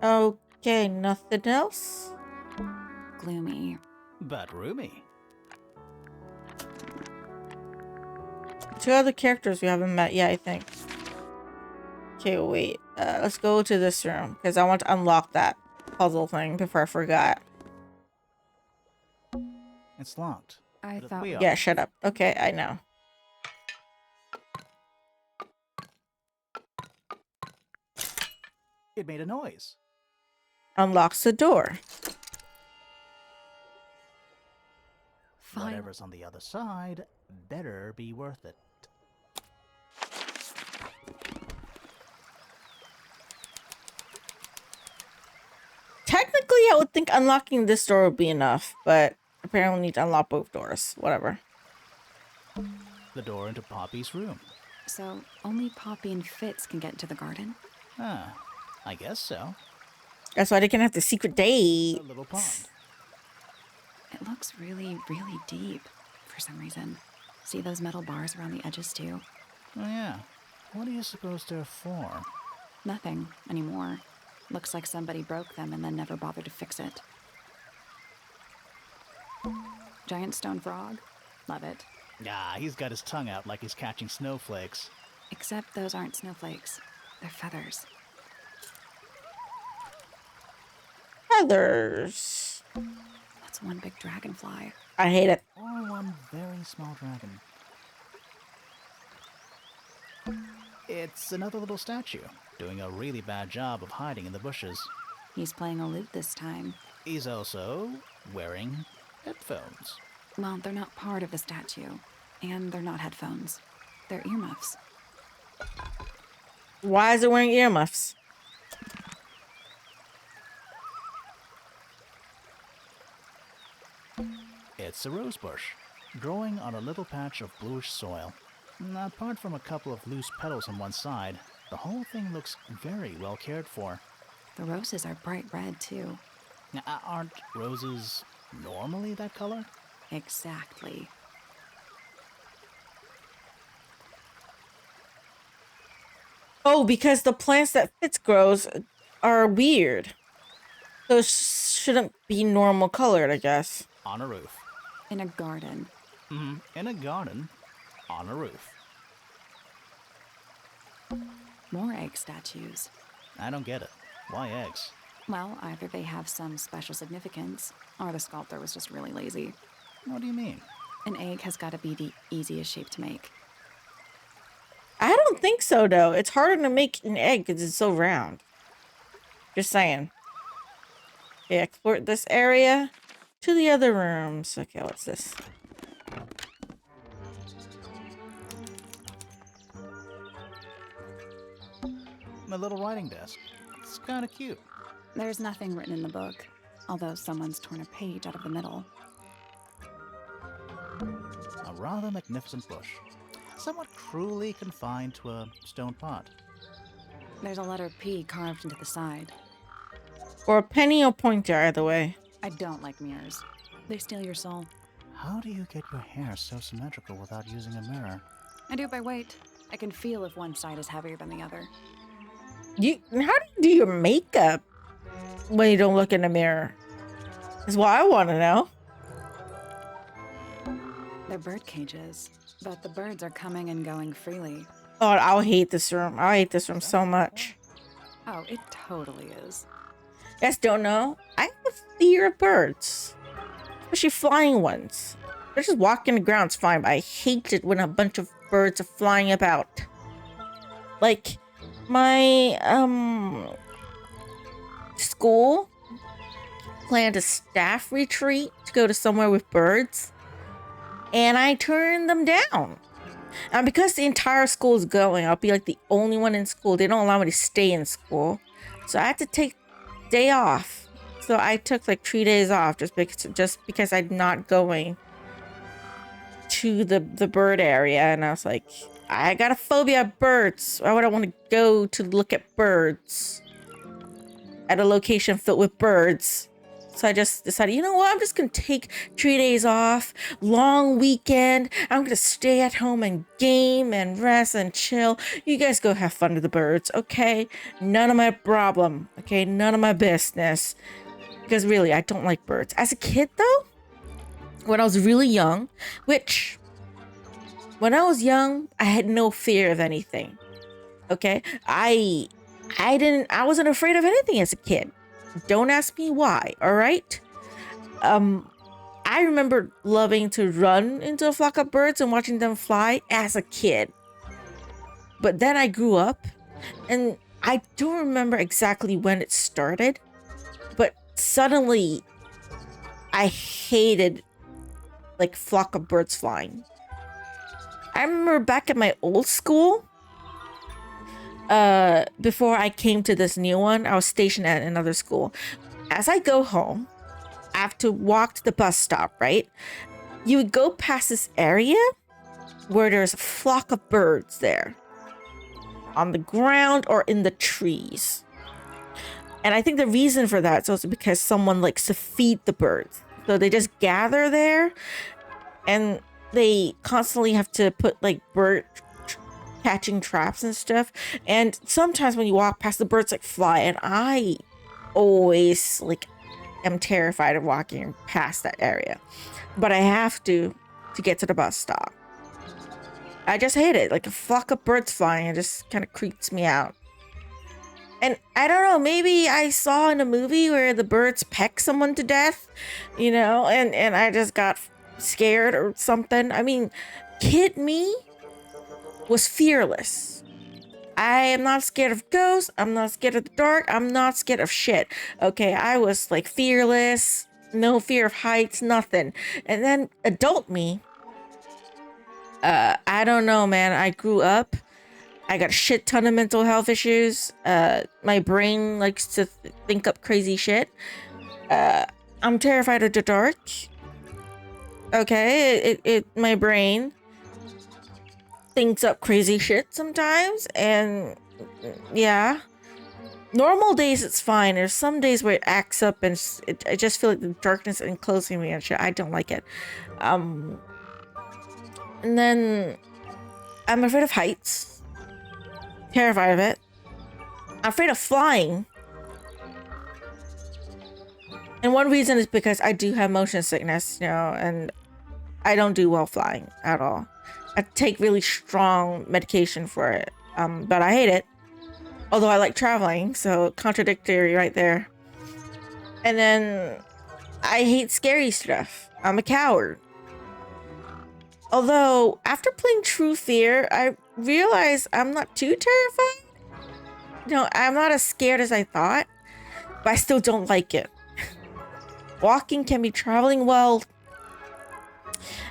Okay, nothing else? Gloomy. But roomy. 2 other characters we haven't met yet, I think. Okay, wait. Let's go to this room because I want to unlock that puzzle thing before I forgot. It's locked. I But if thought we Yeah, are- shut up. Okay, I know. It made a noise. Unlocks the door. Fine. Whatever's on the other side better be worth it. Technically, I would think unlocking this door would be enough, but apparently we need to unlock both doors. Whatever. The door into Poppy's room. So only Poppy and Fitz can get into the garden? Ah, I guess so. That's why they can have the secret date. A little pond. It looks really, really deep for some reason. See those metal bars around the edges too? Oh yeah. What do you suppose they're for? Nothing anymore. Looks like somebody broke them and then never bothered to fix it. Giant stone frog? Love it. Ah, he's got his tongue out like he's catching snowflakes. Except those aren't snowflakes. They're feathers. Feathers. That's one big dragonfly. I hate it. Or one very small dragon. It's another little statue, doing a really bad job of hiding in the bushes. He's playing a lute this time. He's also wearing headphones. Well, they're not part of the statue. And they're not headphones. They're earmuffs. Why is it wearing earmuffs? It's a rose bush, growing on a little patch of bluish soil. Apart from a couple of loose petals on one side, the whole thing looks very well cared for. The roses are bright red, too. Now, aren't roses normally that color? Exactly. Oh, because the plants that Fitz grows are weird. Those shouldn't be normal colored, I guess. On a roof. In a garden. In a garden, on a roof. More egg statues. I don't get it. Why eggs? Well, either they have some special significance, or the sculptor was just really lazy. What do you mean? An egg has got to be the easiest shape to make. I don't think so, though. It's harder to make an egg because it's so round. Just saying. Okay, export this area to the other rooms. Okay, what's this? My little writing desk. It's kind of cute. There's nothing written in the book, although someone's torn a page out of the middle. A rather magnificent bush. Somewhat cruelly confined to a stone pot. There's a letter P carved into the side. Or a penny or pointer, either way. I don't like mirrors. They steal your soul. How do you get your hair so symmetrical without using a mirror? I do it by weight. I can feel if one side is heavier than the other. How do you do your makeup when you don't look in the mirror? Is what I want to know. They're bird cages, but the birds are coming and going freely. Oh, I'll hate this room. I hate this room so much. Oh, it totally is. You guys don't know? I have a fear of birds. Especially flying ones. They're just walking the ground, it's fine, but I hate it when a bunch of birds are flying about. Like, my, school planned a staff retreat to go to somewhere with birds. And I turned them down. And because the entire school is going, I'll be like the only one in school. They don't allow me to stay in school. So I had to take day off. So I took like 3 days off just because I'm not going to the bird area. And I was like, I got a phobia of birds. Why would I want to go to look at birds at a location filled with birds? So I just decided, you know what? I'm just going to take 3 days off, long weekend. I'm going to stay at home and game and rest and chill. You guys go have fun with the birds, okay? None of my problem, okay? None of my business. Because really, I don't like birds. As a kid, though, when I was really young, when I was young, I had no fear of anything. Okay, I wasn't afraid of anything as a kid. Don't ask me why. All right. I remember loving to run into a flock of birds and watching them fly as a kid. But then I grew up, and I don't remember exactly when it started, but suddenly I hated like flock of birds flying. I remember back at my old school, before I came to this new one, I was stationed at another school. As I go home, I have to walk to the bus stop, right? You would go past this area where there's a flock of birds there on the ground or in the trees. And I think the reason for that is also because someone likes to feed the birds. So they just gather there, and they constantly have to put like bird catching traps and stuff. And sometimes when you walk past, the birds like fly, and I always like am terrified of walking past that area. But I have to get to the bus stop. I just hate it. Like a flock of birds flying, it just kind of creeps me out. And I don't know, maybe I saw in a movie where the birds peck someone to death, you know, and I just got scared or something. I mean, kid me was fearless. I am not scared of ghosts. I'm not scared of the dark. I'm not scared of shit. Okay, I was like fearless, no fear of heights, nothing. And then adult me, I don't know, man. I grew up. I got a shit ton of mental health issues. My brain likes to think up crazy shit. I'm terrified of the dark. Okay, my brain thinks up crazy shit sometimes, and yeah. Normal days it's fine. There's some days where it acts up, and I just feel like the darkness enclosing me and shit. I don't like it. And then I'm afraid of heights. Terrified of it. I'm afraid of flying. And one reason is because I do have motion sickness, you know, and I don't do well flying at all. I take really strong medication for it, but I hate it. Although I like traveling, so contradictory right there. And then I hate scary stuff. I'm a coward. Although after playing True Fear, I realized I'm not too terrified. No, I'm not as scared as I thought, but I still don't like it. Walking can be traveling well.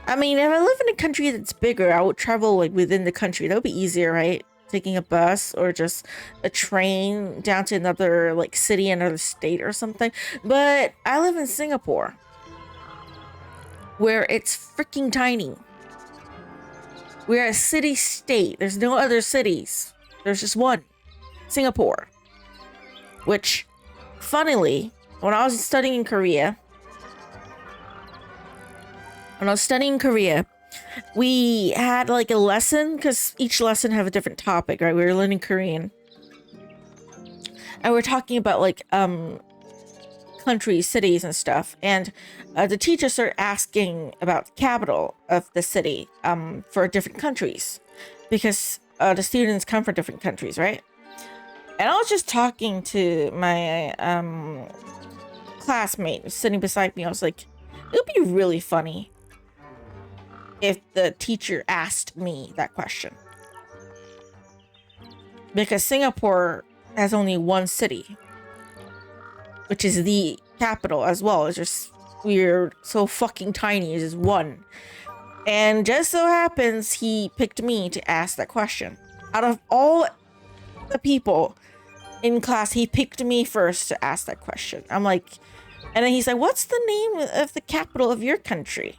I mean, if I live in a country that's bigger, I would travel like within the country. That would be easier, right? Taking a bus or just a train down to another like city, another state or something. But I live in Singapore, where it's freaking tiny. We're a city-state. There's no other cities. There's just one. Singapore. Which, funnily, when I was studying in Korea, we had like a lesson, because each lesson have a different topic, right? We were learning Korean. And we're talking about like countries, cities and stuff. And the teacher started asking about the capital of the city for different countries, because the students come from different countries, right? And I was just talking to my classmate sitting beside me. I was like, it would be really funny if the teacher asked me that question, because Singapore has only one city, which is the capital as well. It's just we're so fucking tiny. It's just one. And just so happens he picked me to ask that question. Out of all the people in class, he picked me first to ask that question. I'm like, and then he's like, what's the name of the capital of your country?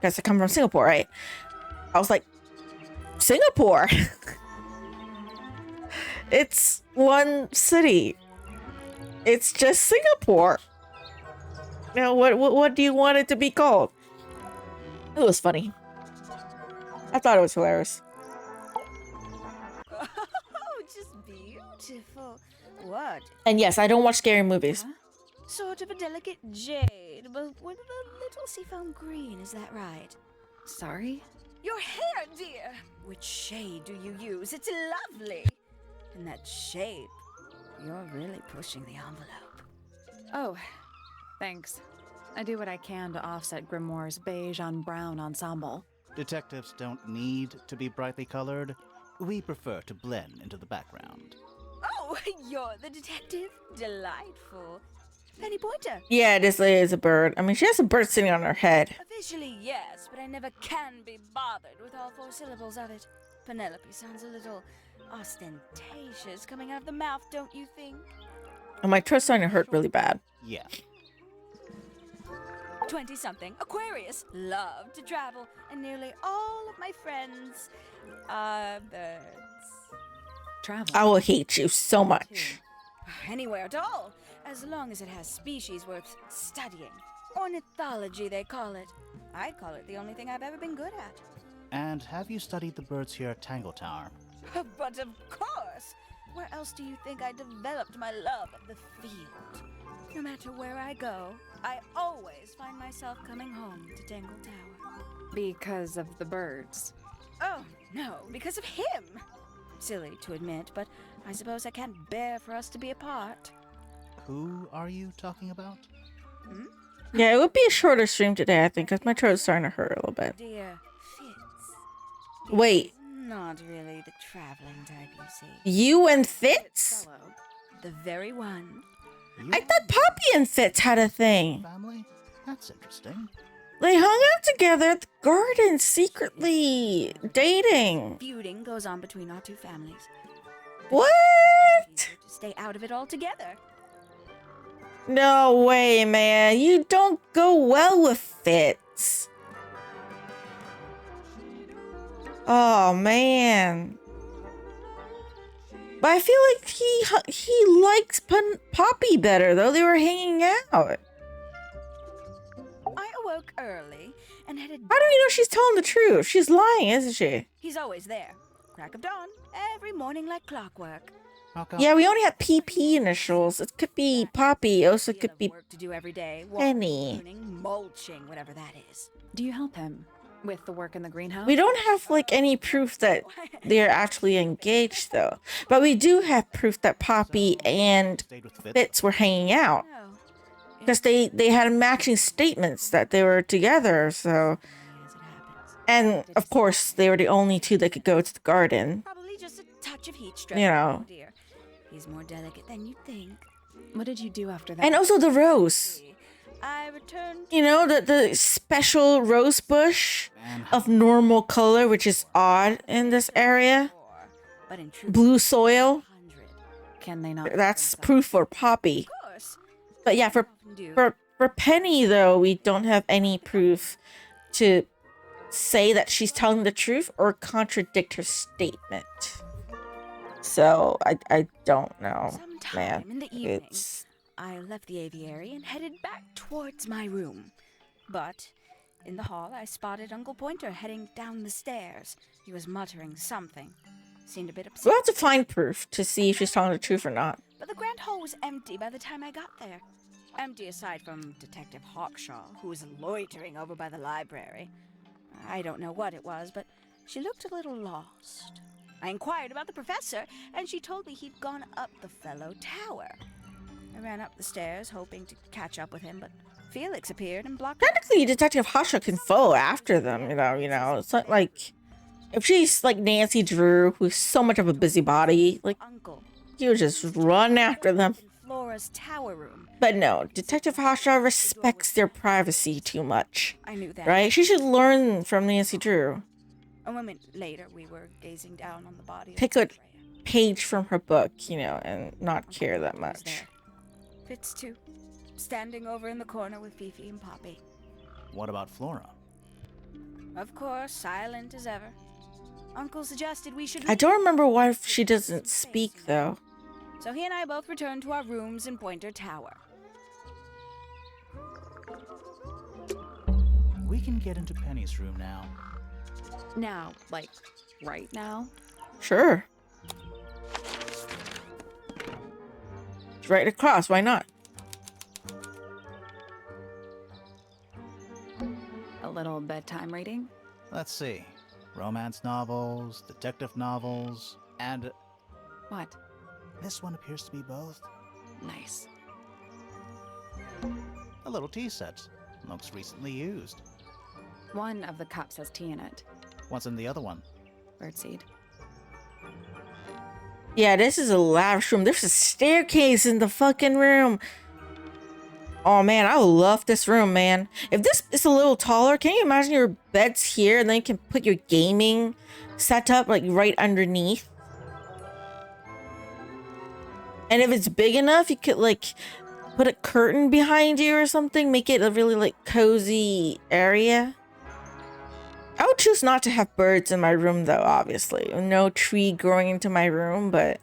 Because I come from Singapore, right? I was like, Singapore? It's one city. It's just Singapore. Now, what do you want it to be called? It was funny. I thought it was hilarious. Oh, just beautiful. What? And yes, I don't watch scary movies. Huh? Sort of a delicate jade, but with a little seafoam green, is that right? Sorry? Your hair, dear! Which shade do you use? It's lovely. that shape. You're really pushing the envelope. Oh, thanks. I do what I can to offset Grimoire's beige on brown ensemble. Detectives don't need to be brightly colored. We prefer to blend into the background. Oh, you're the detective? Delightful. Penny Pointer. Yeah, this lady is a bird. I mean, she has a bird sitting on her head. Officially, yes, but I never can be bothered with all 4 syllables of it. Penelope sounds a little ostentatious coming out of the mouth, don't you think? And my throat's starting to hurt really bad. Yeah. 20-something, Aquarius, love to travel, and nearly all of my friends are birds. Travel. I will hate you so much. Anywhere at all, as long as it has species worth studying. Ornithology, they call it. I call it the only thing I've ever been good at. And have you studied the birds here at Tangle Tower? But of course! Where else do you think I developed my love of the field? No matter where I go, I always find myself coming home to Tangle Tower. Because of the birds. Oh, no, because of him! Silly to admit, but I suppose I can't bear for us to be apart. Who are you talking about? Yeah, it would be a shorter stream today, I think, because my throat's starting to hurt a little bit. Dear Fitz. Wait, Not really the traveling type, you see. you and Fitz? Fellow. The very one. I thought Poppy and Fitz had a thing. Family? That's interesting. They hung out together at the garden, secretly dating. Feuding goes on between our 2 families. What? To stay out of it altogether. No way, man. You don't go well with Fitz. Oh, man. But I feel like he likes Poppy better, though. They were hanging out. I awoke early and headed. How do we know she's telling the truth? She's lying, isn't she? He's always there. Crack of dawn, every morning like clockwork. How come? Yeah, we only have PP initials. It could be Poppy. Also could be Work to do every day. Penny. Pruning, mulching, whatever that is. Do you help him with the work in the greenhouse? We don't have like any proof that they're actually engaged though. But we do have proof that Poppy and Stayed with Fitz? Fitz were hanging out. No. Because they had matching statements that they were together, so As it happens. and of course they were the only 2 that could go to the garden. Probably just a touch of heat stroke. You know. Oh dear. He's more delicate than you think. What did you do after that? And also the rose. I returned. You know, the special rose bush Man, of normal color, which is odd in this area. But in truth, Blue soil. 100. Can they not? That's proof for Poppy. Of course. But yeah, for Do. Penny though, we don't have any proof to say that she's telling the truth or contradict her statement. So I don't know, Sometime man. in the evening, It's I left the aviary and headed back towards my room. But in the hall, I spotted Uncle Pointer heading down the stairs. He was muttering something. Seemed a bit upset. we'll have to find proof to see if she's telling the truth or not. But the grand hall was empty by the time I got there. Empty aside from Detective Hawkshaw, who was loitering over by the library. I don't know what it was, but she looked a little lost. I inquired about the professor, and she told me he'd gone up the Fellow Tower. I ran up the stairs, hoping to catch up with him, but Felix appeared and blocked. Technically, Detective Hasha can follow after them, you know. It's not like if she's like Nancy Drew, who's so much of a busybody, like Uncle. you would just run after them. In Flora's tower room. But no, Detective Hasha respects their privacy too much, I knew that. right? She should learn from Nancy Drew. A moment later, we were gazing down on the body Pick of a Freya. page from her book, you know, and not care that Was much. there. Fitz too, standing over in the corner with Fifi and Poppy. what about Flora? Of course, silent as ever. Uncle suggested we should. I don't remember why she doesn't speak though. So he and I both returned to our rooms in Pointer Tower. We can get into Penny's room now. Now, like, right now? Sure. It's right across, why not? A little bedtime reading? Let's see. Romance novels, detective novels, and What? This one appears to be both. Nice. A little tea set. Looks recently used. One of the cups has tea in it. What's in the other one? Birdseed. Yeah, this is a lavish room. There's a staircase in the fucking room. Oh man, I would love this room, man. If this is a little taller, can you imagine your bed's here and then you can put your gaming setup like right underneath? And if it's big enough, you could like put a curtain behind you or something, make it a really like cozy area. I would choose not to have birds in my room though, obviously. No tree growing into my room, but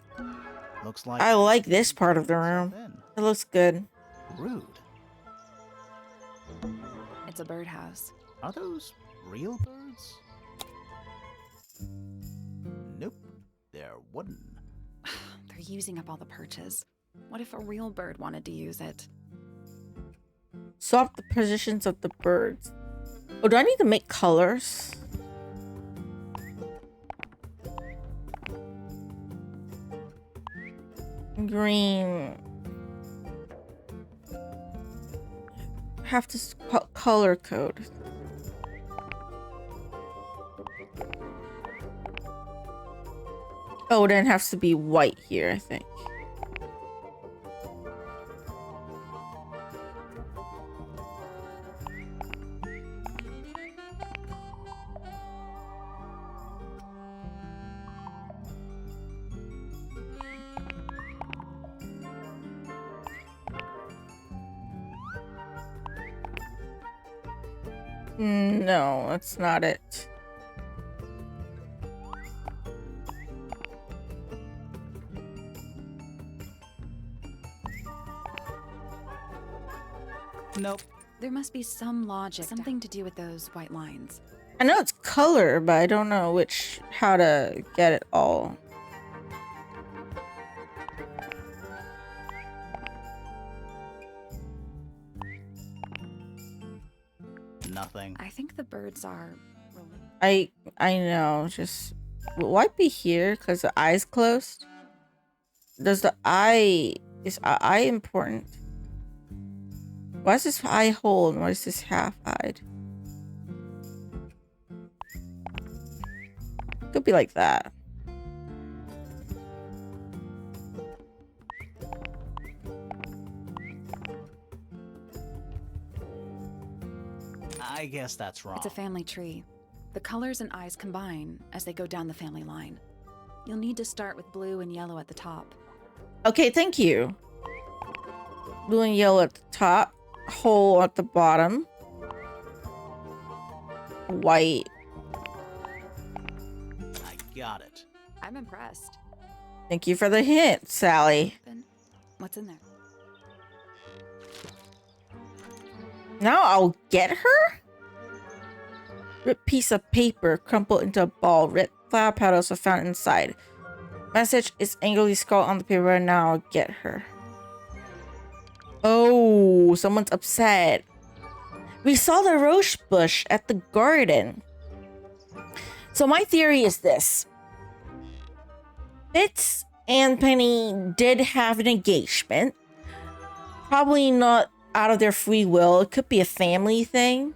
Looks like I like this part of the room. It looks good. Rude. It's a birdhouse. Are those real birds? Nope. They're wooden. They're using up all the perches. What if a real bird wanted to use it? Swap the positions of the birds. Oh, do I need to make colors? Green. Have to color code. Oh, then it has to be white here, I think. No, that's not it. Nope. There must be some logic, something to do with those white lines. I know it's color, but I don't know how to get it all. Nothing. I think the birds are... I know, just will I be here because the eye's closed? Does the eye is eye important? Why is this eye whole and why is this half-eyed? Could be like that. I guess that's wrong. It's a family tree. The colors and eyes combine as they go down the family line. You'll need to start with blue and yellow at the top. Okay, thank you. Blue and yellow at the top, hole at the bottom, white. I got it. I'm impressed. Thank you for the hint, Sally. What's in there? Now I'll get her? Ripped piece of paper crumpled into a ball. Red flower petals are found inside. Message is angrily scrawled on the paper and now I'll get her. Oh, someone's upset. We saw the rose bush at the garden. So my theory is this. Fitz and Penny did have an engagement. Probably not out of their free will. It could be a family thing.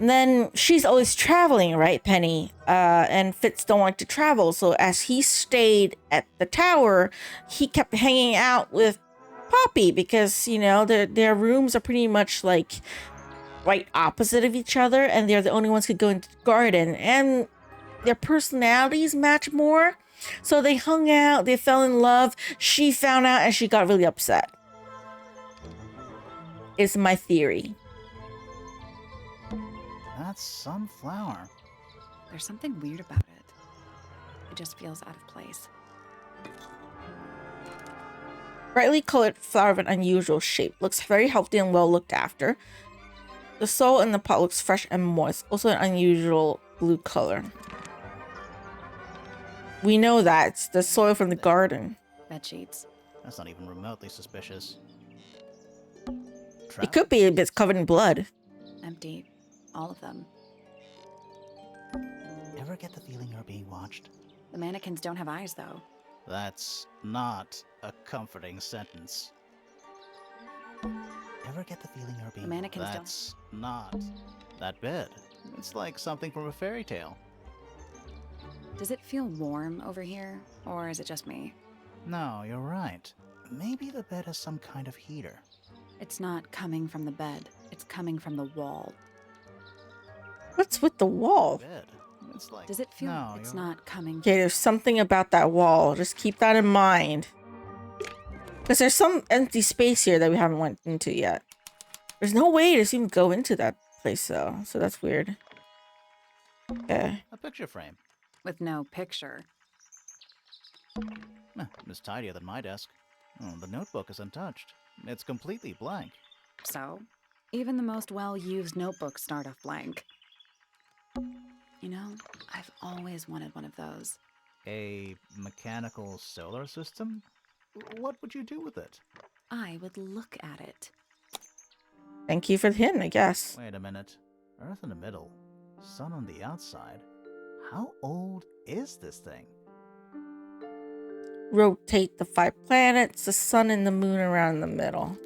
And then she's always traveling, right, Penny? And Fitz don't like to travel. So as he stayed at the tower, he kept hanging out with Poppy because, you know, their rooms are pretty much like right opposite of each other. And they're the only ones who could go into the garden. And their personalities match more. So they hung out, they fell in love. She found out and she got really upset. Is my theory. That's sunflower. There's something weird about it. It just feels out of place. Brightly colored flower of an unusual shape. Looks very healthy and well looked after. The soil in the pot looks fresh and moist. Also an unusual blue color. We know that. It's the soil from the garden. Bed sheets. That's not even remotely suspicious. It could be if it's covered in blood. Empty. All of them. Ever get the feeling you're being watched? The mannequins don't have eyes, though. That's not a comforting sentence. Ever get the feeling you're being... The mannequins don't. That's not that bed. It's like something from a fairy tale. Does it feel warm over here, or is it just me? No, you're right. Maybe the bed has some kind of heater. It's not coming from the bed. It's coming from the wall. What's with the wall? Bed. It's like... Does it feel No, it's you're- not coming? Okay, there's something about that wall. Just keep that in mind. Because there's some empty space here that we haven't went into yet. There's no way to even go into that place though, so that's weird. Okay. A picture frame. With no picture. It's tidier than my desk. Oh, the notebook is untouched. It's completely blank. So, even the most well-used notebooks start off blank. You know, I've always wanted one of those. A mechanical solar system? What would you do with it? I would look at it. Thank you for the hint, I guess. Wait a minute. Earth in the middle, sun on the outside. How old is this thing? Rotate the 5 planets, the sun and the moon around the middle.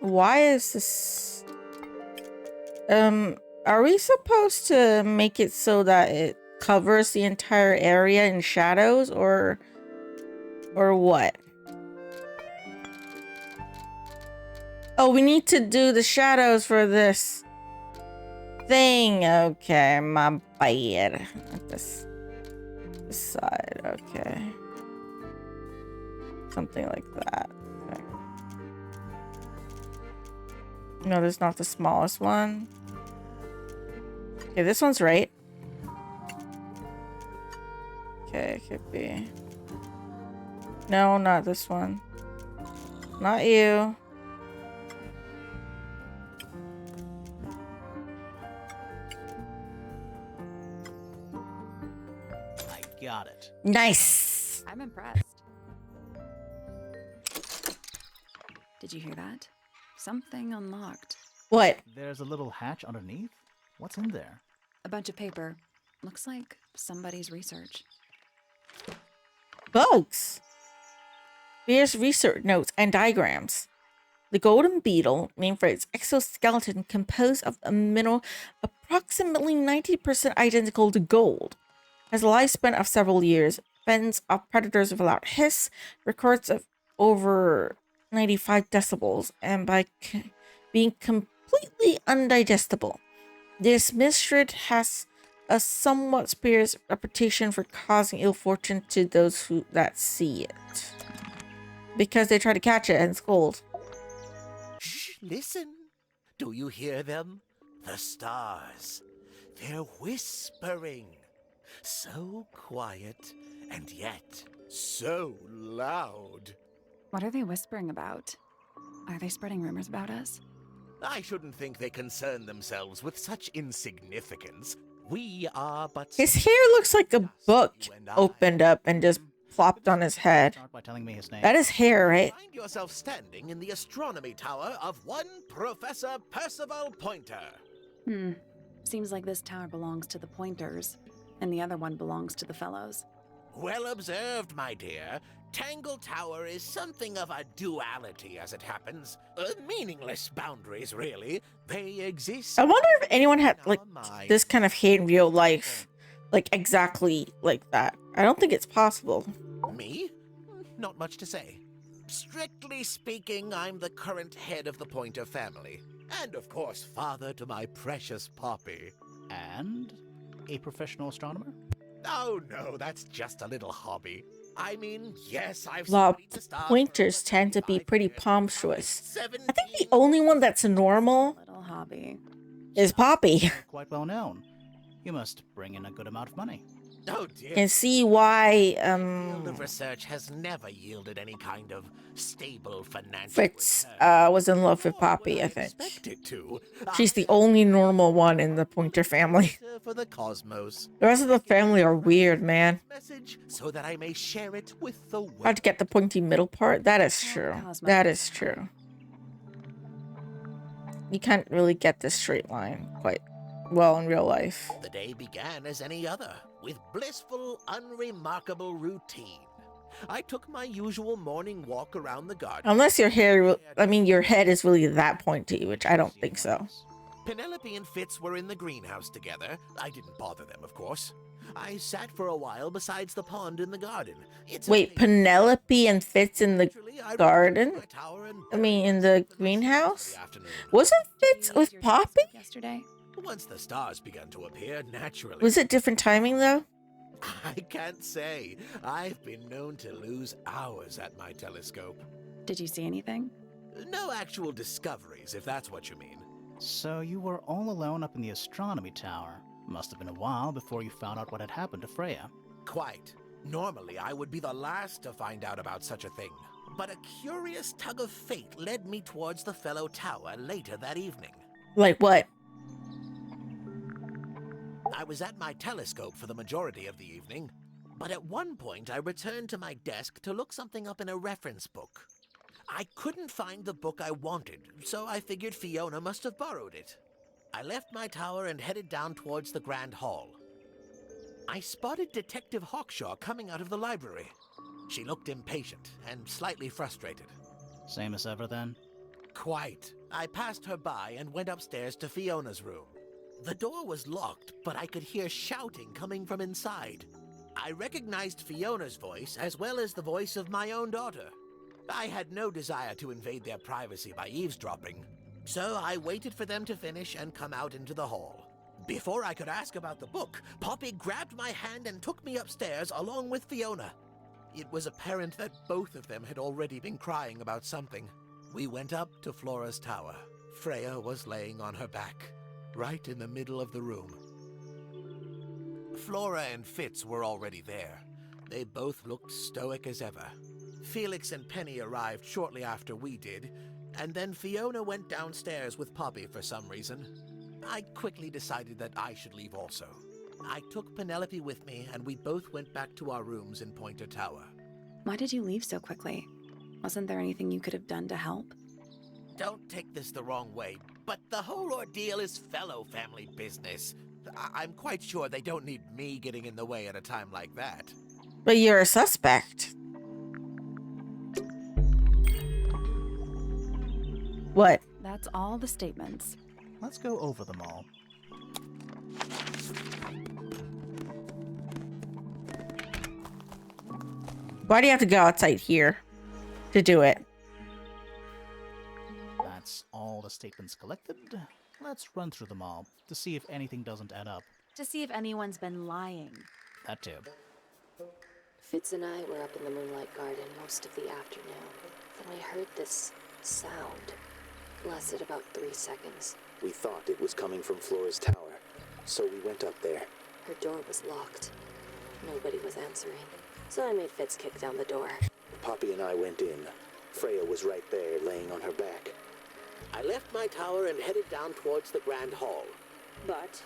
Why is this... Are we supposed to make it so that it covers the entire area in shadows, or what? Oh, we need to do the shadows for this thing. Okay, my bad. This side, okay. Something like that. Okay. No, there's not the smallest one. Okay, this one's right. Okay, could be. No, not this one. Not you. I got it. Nice. I'm impressed. Did you hear that? Something unlocked. What? There's a little hatch underneath? What's in there? A bunch of paper. Looks like somebody's research. Bugs. Here's research notes and diagrams. The golden beetle, named for its exoskeleton composed of a mineral approximately 90% identical to gold, has a lifespan of several years, fends off predators with a loud hiss, records of over 95 decibels, and by being completely undigestible. This misshred has a somewhat spurious reputation for causing ill fortune to those that see it. Because they try to catch it and scold. Shh, listen. Do you hear them? The stars. They're whispering. So quiet, and yet so loud. What are they whispering about? Are they spreading rumors about us? I shouldn't think they concern themselves with such insignificance. We are but... His hair looks like a book opened up and just plopped on his head. Start by telling me his name. That is hair, right? Find yourself standing in the astronomy tower of one Professor Percival Pointer. Seems like this tower belongs to the Pointers, and the other one belongs to the Fellows. Well observed, my dear. Tangle Tower is something of a duality, as it happens. Meaningless boundaries, really. They exist. I wonder if anyone had like in our minds. this kind of hate in real life. Like exactly like that. I don't think it's possible. Me? Not much to say. Strictly speaking, I'm the current head of the Pointer family. And of course, father to my precious Poppy. And a professional astronomer? Oh no, that's just a little hobby. I mean, yes, I've Well, studied the stars pointers for tend to be 25 pretty years. promiscuous. I 17 think the only one that's normal Little hobby. is Poppy. You're quite well known. You must bring in a good amount of money. Oh dear. And see why Field of research has never yielded any kind of stable financial Fritz return. was in love with Nor Poppy, would I think. expect it to. She's the only normal one in the Pointer family. For the cosmos. The rest of the family are weird, man. Message so that I may share it with the world. Hard to get the pointy middle part. That is true. That is true. You can't really get this straight line quite well, in real life. The day began as any other, with blissful, unremarkable routine. I took my usual morning walk around the garden. Unless your hair, I mean, your head is really that pointy, which I don't think so. Penelope and Fitz were in the greenhouse together. I didn't bother them, of course. I sat for a while besides the pond in the garden. Wait, Penelope and Fitz in the garden? I mean, in the greenhouse? Wasn't Fitz with Poppy? Yesterday? Once the stars began to appear, naturally. Was it different timing, though? I can't say. I've been known to lose hours at my telescope. Did you see anything? No actual discoveries, if that's what you mean. So you were all alone up in the astronomy tower. Must have been a while before you found out what had happened to Freya. Quite. Normally, I would be the last to find out about such a thing. But a curious tug of fate led me towards the Fellow Tower later that evening. Like what? I was at my telescope for the majority of the evening, but at one point I returned to my desk to look something up in a reference book. I couldn't find the book I wanted, so I figured Fiona must have borrowed it. I left my tower and headed down towards the Grand Hall. I spotted Detective Hawkshaw coming out of the library. She looked impatient and slightly frustrated. Same as ever, then? Quite. I passed her by and went upstairs to Fiona's room. The door was locked, but I could hear shouting coming from inside. I recognized Fiona's voice as well as the voice of my own daughter. I had no desire to invade their privacy by eavesdropping, so I waited for them to finish and come out into the hall. Before I could ask about the book, Poppy grabbed my hand and took me upstairs along with Fiona. It was apparent that both of them had already been crying about something. We went up to Flora's tower. Freya was laying on her back, right in the middle of the room. Flora and Fitz were already there. They both looked stoic as ever. Felix and Penny arrived shortly after we did, and then Fiona went downstairs with Poppy for some reason. I quickly decided that I should leave also. I took Penelope with me, and we both went back to our rooms in Pointer Tower. Why did you leave so quickly? Wasn't there anything you could have done to help? Don't take this the wrong way, but the whole ordeal is Fellow family business. I'm quite sure they don't need me getting in the way at a time like that. But you're a suspect. What? That's all the statements. Let's go over them all. Why do you have to go outside here to do it? That's all the statements collected. Let's run through them all to see if anything doesn't add up. To see if anyone's been lying. That too. Fitz and I were up in the moonlight garden most of the afternoon. Then we heard this sound. Lasted about 3 seconds. We thought it was coming from Flora's tower, so we went up there. Her door was locked. Nobody was answering. So I made Fitz kick down the door. Poppy and I went in. Freya was right there, laying on her back. I left my tower and headed down towards the Grand Hall. But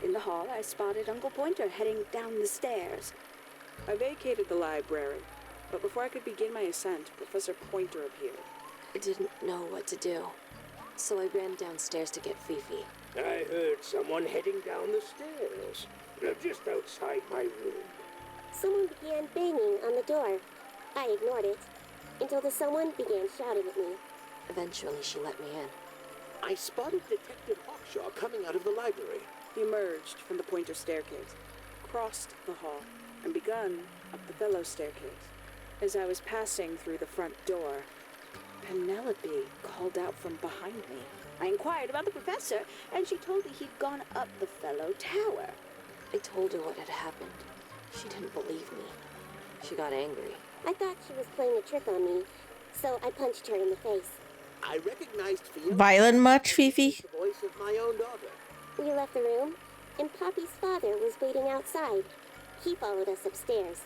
in the hall, I spotted Uncle Pointer heading down the stairs. I vacated the library, but before I could begin my ascent, Professor Pointer appeared. I didn't know what to do. So I ran downstairs to get Fifi. I heard someone heading down the stairs, just outside my room. Someone began banging on the door. I ignored it, until the someone began shouting at me. Eventually, she let me in. I spotted Detective Hawkshaw coming out of the library. He emerged from the Pointer staircase, crossed the hall, and begun up the Fellow staircase. As I was passing through the front door, Penelope called out from behind me. I inquired about the professor, and she told me he'd gone up the Fellow Tower. I told her what had happened. She didn't believe me. She got angry. I thought she was playing a trick on me, so I punched her in the face. I recognized Fiona. Violent much, Fifi? The voice of my own daughter. We left the room, and Poppy's father was waiting outside. He followed us upstairs.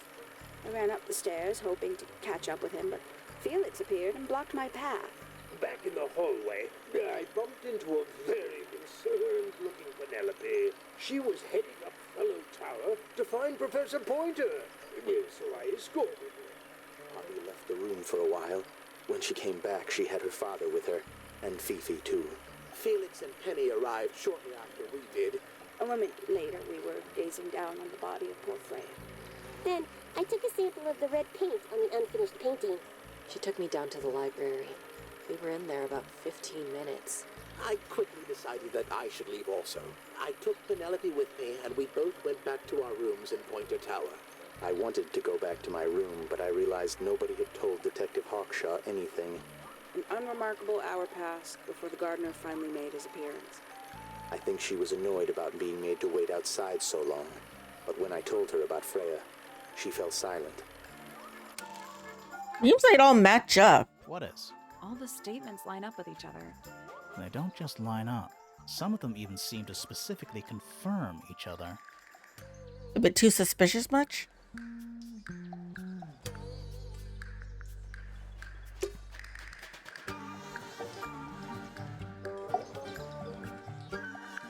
I ran up the stairs, hoping to catch up with him, but Felix appeared and blocked my path. Back in the hallway, I bumped into a very concerned-looking Penelope. She was heading up Fellow Tower to find Professor Pointer, so I escorted her. Poppy left the room for a while. When she came back, she had her father with her, and Fifi too. Felix and Penny arrived shortly after we did, A moment later, we were gazing down on the body of poor Freya. Then, I took a sample of the red paint on the unfinished painting. She took me down to the library. We were in there about 15 minutes. I quickly decided that I should leave also. I took Penelope with me, and we both went back to our rooms in Pointer Tower. I wanted to go back to my room, but I realized nobody had told Detective Hawkshaw anything. An unremarkable hour passed before the gardener finally made his appearance. I think she was annoyed about being made to wait outside so long. But when I told her about Freya, she fell silent. Seems like it all match up. What is? All the statements line up with each other. They don't just line up. Some of them even seem to specifically confirm each other. A bit too suspicious much?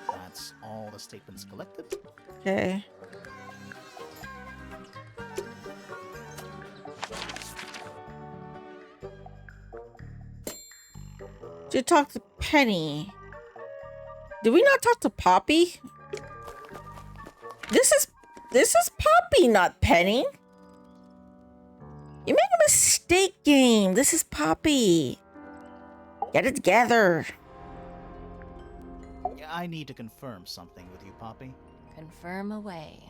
That's all the statements collected. Okay. Did you talk to Penny? Did we not talk to Poppy? This is Poppy, not Penny. You make a mistake, game. This is Poppy. Get it together. I need to confirm something with you, Poppy. Confirm away.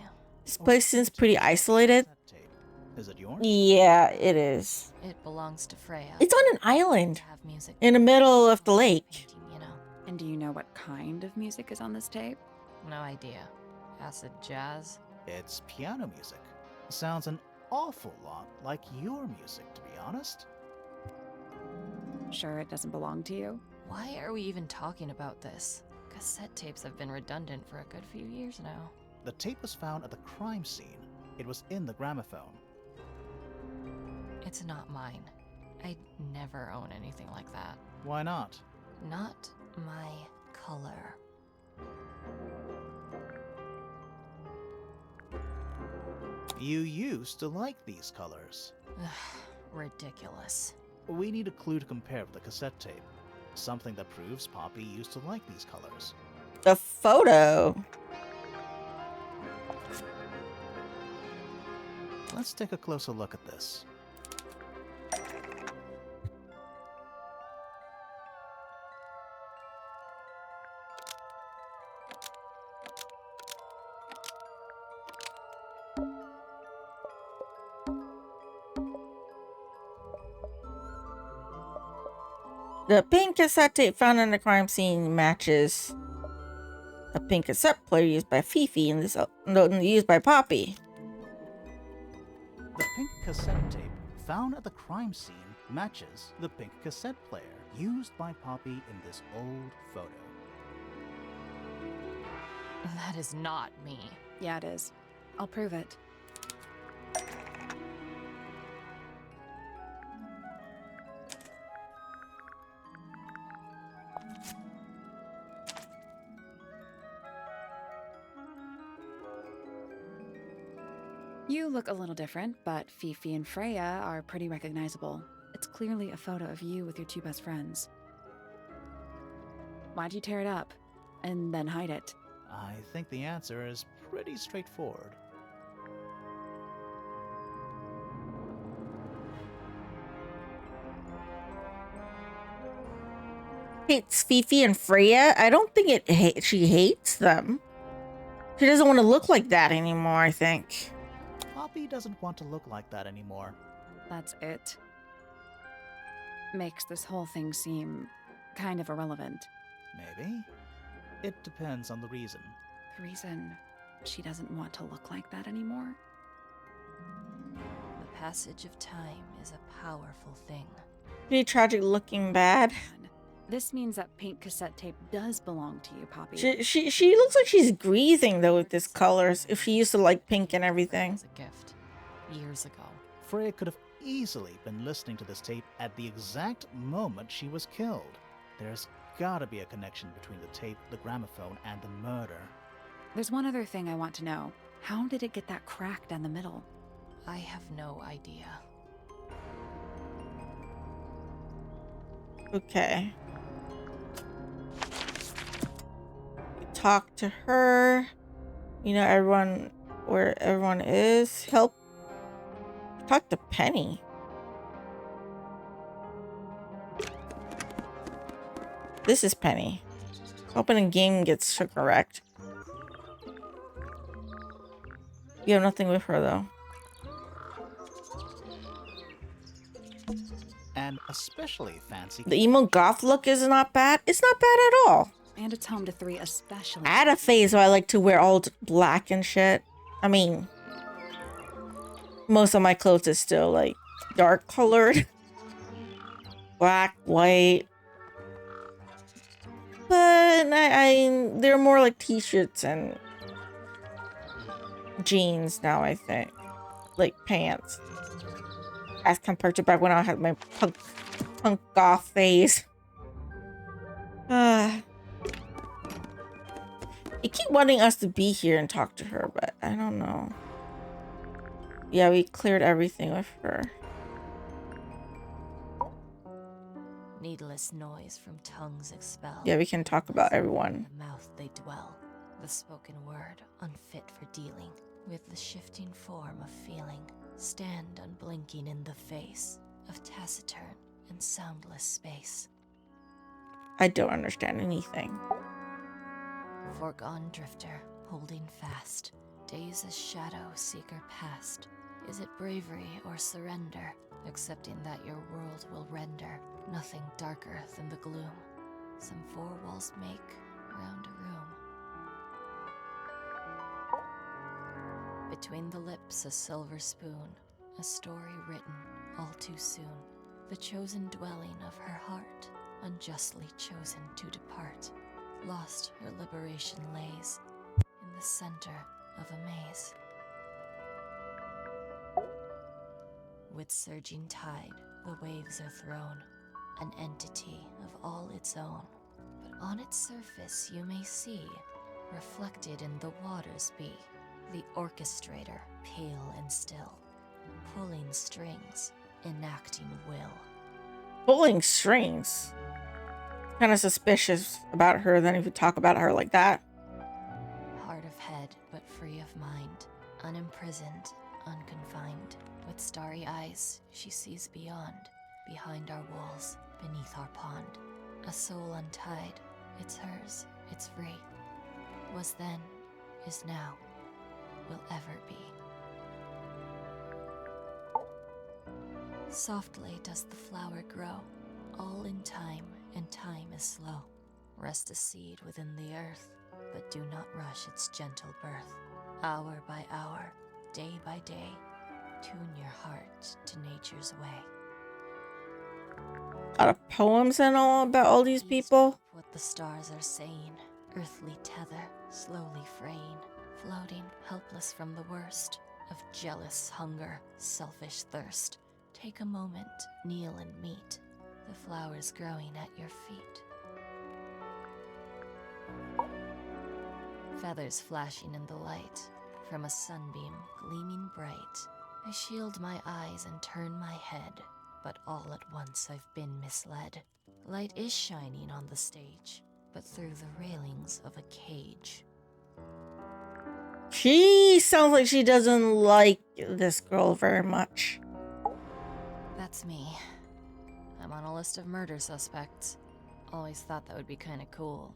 This place seems pretty isolated. That tape. Is it yours? Yeah, it is. It belongs to Freya. It's on an island Have music in the middle of the lake. painting, you know. And do you know what kind of music is on this tape? No idea. Acid jazz? It's piano music. Sounds an awful lot like your music, to be honest. Sure it doesn't belong to you? Why are we even talking about this? Cassette tapes have been redundant for a good few years now. The tape was found at the crime scene. It was in the gramophone. It's not mine. I'd never own anything like that. Why not? Not my color. You used to like these colors. Ridiculous. We need a clue to compare with the cassette tape. Something that proves Poppy used to like these colors. A photo. Let's take a closer look at this. The pink cassette tape found in the crime scene matches a pink cassette player used by Fifi and this used by Poppy. The pink cassette tape found at the crime scene matches the pink cassette player used by Poppy in this old photo. That is not me. Yeah, it is. I'll prove it. You look a little different, but Fifi and Freya are pretty recognizable. It's clearly a photo of you with your two best friends. Why'd you tear it up and then hide it? I think the answer is pretty straightforward. Hates Fifi and Freya? I don't think she hates them. She doesn't want to look like that anymore, I think. Poppy doesn't want to look like that anymore. That's it. Makes this whole thing seem kind of irrelevant. Maybe. It depends on the reason. The reason she doesn't want to look like that anymore? The passage of time is a powerful thing. Pretty tragic looking bad. This means that pink cassette tape does belong to you, Poppy. She looks like she's grieving though with these colors. If she used to like pink and everything. As a gift. Years ago. Freya could have easily been listening to this tape at the exact moment she was killed. There's gotta be a connection between the tape, the gramophone, and the murder. There's one other thing I want to know. How did it get that crack down the middle? I have no idea. Okay. talk to her. You know, everyone, where everyone is. Help. Talk to Penny. This is Penny. Hoping the game gets correct. You have nothing with her, though. And especially fancy. The emo goth look is not bad. It's not bad at all. And it's home to 3 especially. I had a phase where I like to wear all black and shit. I mean, most of my clothes is still like dark colored. Black, white. But they're more like t-shirts and jeans now, I think. Like pants. As compared to back when I had my punk goth phase. They keep wanting us to be here and talk to her, but I don't know. Yeah, we cleared everything with her. Needless noise from tongues expelled. Yeah, we can talk about everyone. In the mouth they dwell. The spoken word unfit for dealing with the shifting form of feeling. Stand unblinking in the face of taciturn and soundless space. I don't understand anything. Foregone drifter, holding fast. Days as shadow seeker past. Is it bravery or surrender? Accepting that your world will render nothing darker than the gloom. Some 4 walls make round a room. Between the lips a silver spoon, a story written all too soon. The chosen dwelling of her heart, unjustly chosen to depart. Lost her liberation lays in the center of a maze. With surging tide, the waves are thrown, an entity of all its own. But on its surface you may see, reflected in the waters be, the orchestrator, pale and still, pulling strings, enacting will. Pulling strings? Kind of suspicious about her then if you talk about her like that. Hard of head, but free of mind, unimprisoned, unconfined. With starry eyes, she sees beyond, behind our walls, beneath our pond. A soul untied, it's hers, it's free. Was then, is now, will ever be. Softly does the flower grow, all in time, and time is slow. Rest a seed within the earth, but do not rush its gentle birth. Hour by hour, day by day, tune your heart to nature's way. A lot of poems and all about all these people. What the stars are saying, earthly tether, slowly fraying, floating, helpless from the worst of jealous hunger, selfish thirst. Take a moment, kneel and meet the flowers growing at your feet. Feathers flashing in the light from a sunbeam gleaming bright. I shield my eyes and turn my head, but all at once I've been misled. Light is shining on the stage, but through the railings of a cage. She sounds like she doesn't like this girl very much. That's me. I'm on a list of murder suspects. Always thought that would be kinda cool,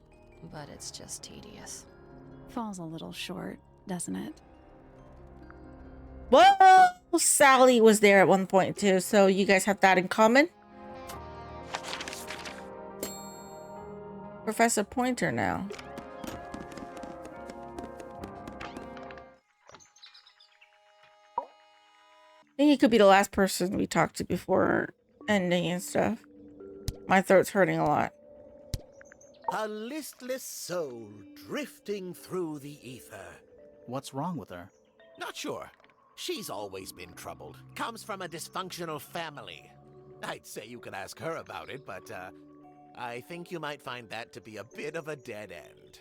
but it's just tedious. Falls a little short, doesn't it? Well, Sally was there at one point too, so you guys have that in common. Professor Pointer now. I think he could be the last person we talked to before ending and stuff. My throat's hurting a lot. A listless soul drifting through the ether. What's wrong with her? Not sure. She's always been troubled. Comes from a dysfunctional family. I'd say you could ask her about it, but I think you might find that to be a bit of a dead end.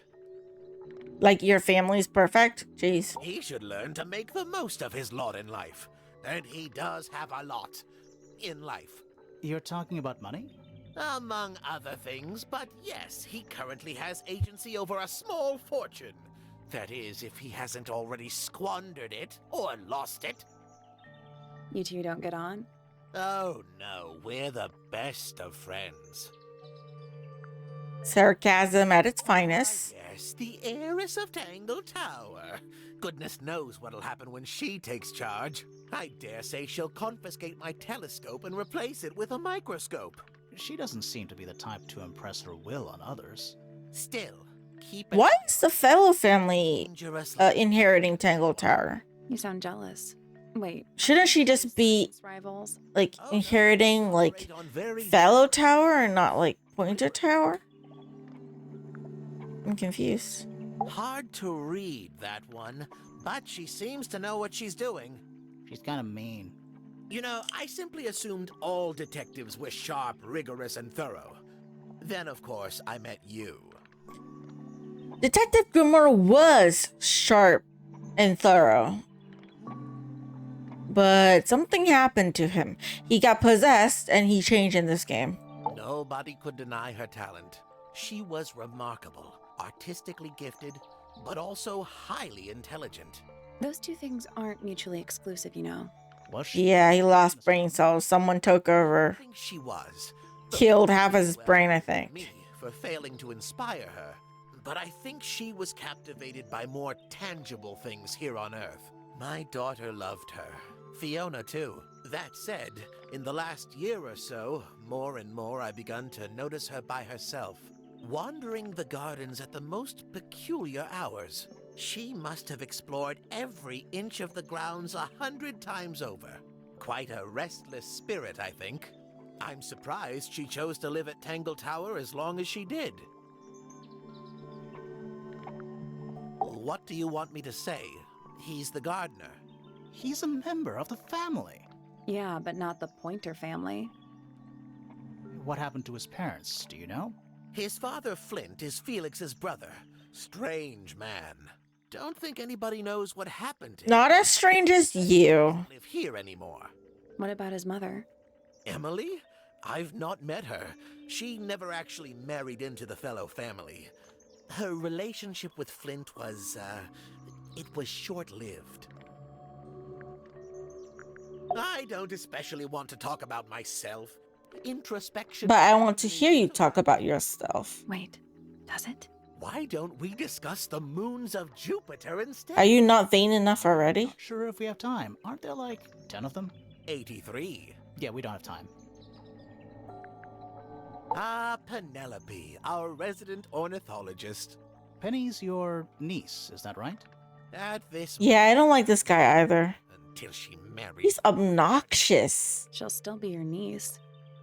Like your family's perfect? Jeez. He should learn to make the most of his lot in life. And he does have a lot in life. You're talking about money? Among other things, but yes, he currently has agency over a small fortune. That is, if he hasn't already squandered it or lost it. You two don't get on? Oh no, we're the best of friends. Sarcasm at its finest. Yes, the heiress of Tangle Tower. Goodness knows what'll happen when she takes charge. I dare say she'll confiscate my telescope and replace it with a microscope. She doesn't seem to be the type to impress her will on others. Still, keep Why is the Fellow family dangerous. inheriting Tangle Tower? You sound jealous. Wait. Shouldn't she just be rivals? like inheriting like Fellow Tower and not like Pointer Tower? I'm confused. Hard to read, that one, but she seems to know what she's doing. She's kind of mean. You know, I simply assumed all detectives were sharp, rigorous, and thorough. Then, of course, I met you. Detective Grimoire was sharp and thorough. But something happened to him. He got possessed and he changed in this game. Nobody could deny her talent. She was remarkable, artistically gifted, but also highly intelligent. Those two things aren't mutually exclusive, you know. Was she? Yeah, he lost brain cells. Someone took over. I think she was. Killed half of his brain, I Me think. for failing to inspire her. But I think she was captivated by more tangible things here on Earth. My daughter loved her. Fiona, too. That said, in the last year or so, more and more I've begun to notice her by herself, wandering the gardens at the most peculiar hours. She must have explored every inch of the grounds 100 times over. Quite a restless spirit, I think. I'm surprised she chose to live at Tangle Tower as long as she did. What do you want me to say? He's the gardener. He's a member of the family. Yeah, but not the Pointer family. What happened to his parents, do you know? His father, Flint, is Felix's brother. Strange man. Don't think anybody knows what happened to him. Not as strange as you. Doesn't live here anymore. What about his mother? Emily? I've not met her. She never actually married into the Fellow family. Her relationship with Flint was, it was short-lived. I don't especially want to talk about myself. Introspection. But I want to hear you talk about yourself. Wait, does it? Why don't we discuss the moons of Jupiter instead? Are you not vain enough already? Not sure if we have time. Aren't there like 10 of them? 83. Yeah, we don't have time. Ah, Penelope, our resident ornithologist. Penny's your niece, is that right? At this Yeah, I don't like this guy either. until she marries. He's obnoxious. She'll still be your niece.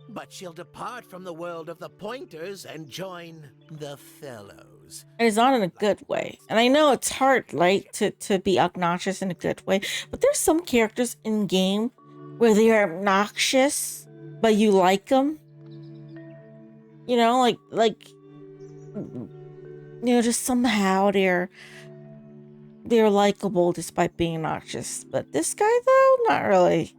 But she'll depart from the world of the Pointers and join the Fellows. And it's not in a good way. And I know it's hard, like, to be obnoxious in a good way. But there's some characters in game where they are obnoxious, but you like them. You know, like, you know, just somehow they're likable despite being obnoxious. But this guy, though, not really.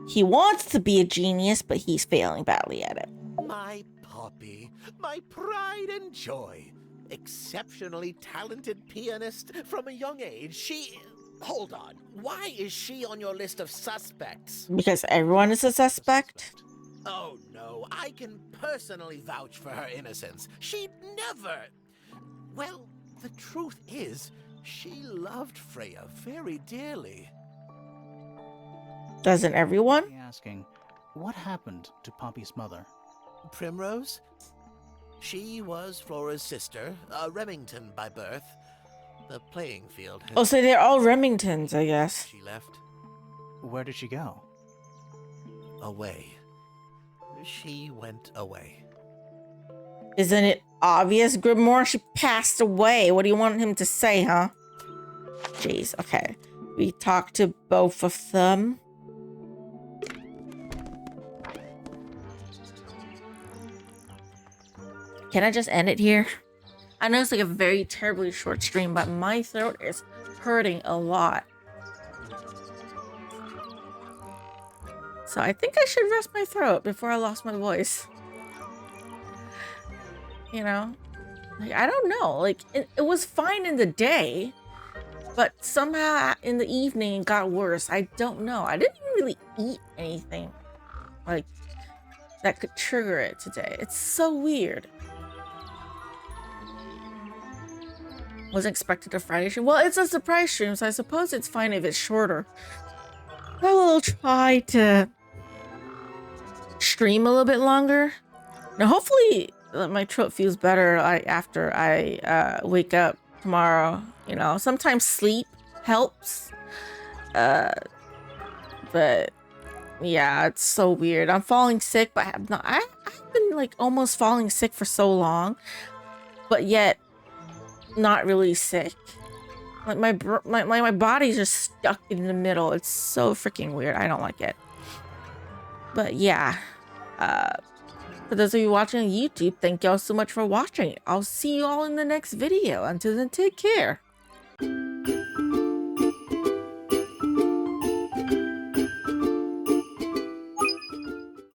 He wants to be a genius, but he's failing badly at it. My puppy, my pride and joy. Exceptionally talented pianist from a young age. She... Hold on. Why is she on your list of suspects? Because everyone is a suspect. Oh, no. I can personally vouch for her innocence. She'd never... Well, the truth is, she loved Freya very dearly. Doesn't everyone? Asking, what happened to Poppy's mother? Primrose? She was Flora's sister, a Remington by birth. The playing field had... Oh, so they're all Remingtons, I guess. She left. Where did she go? Away. She went away. Isn't it obvious, Grimoire? She passed away. What do you want him to say, huh? Jeez, okay. We talked to both of them. Can I just end it here? I know it's like a very terribly short stream, but my throat is hurting a lot. So I think I should rest my throat before I lost my voice. You know? Like, I don't know. Like, it was fine in the day, but somehow in the evening it got worse. I don't know. I didn't even really eat anything like that could trigger it today. It's so weird. Wasn't expected a Friday stream. Well, it's a surprise stream, so I suppose it's fine if it's shorter. I will try to stream a little bit longer. Now, hopefully, my throat feels better after I wake up tomorrow. You know, sometimes sleep helps. But yeah, it's so weird. I'm falling sick, but I've been like almost falling sick for so long, but yet not really sick. Like my body's just stuck in the middle. It's so freaking weird. I don't like it. But yeah, for those of you watching on YouTube, thank y'all so much for watching. I'll see you all in the next video. Until then, take care.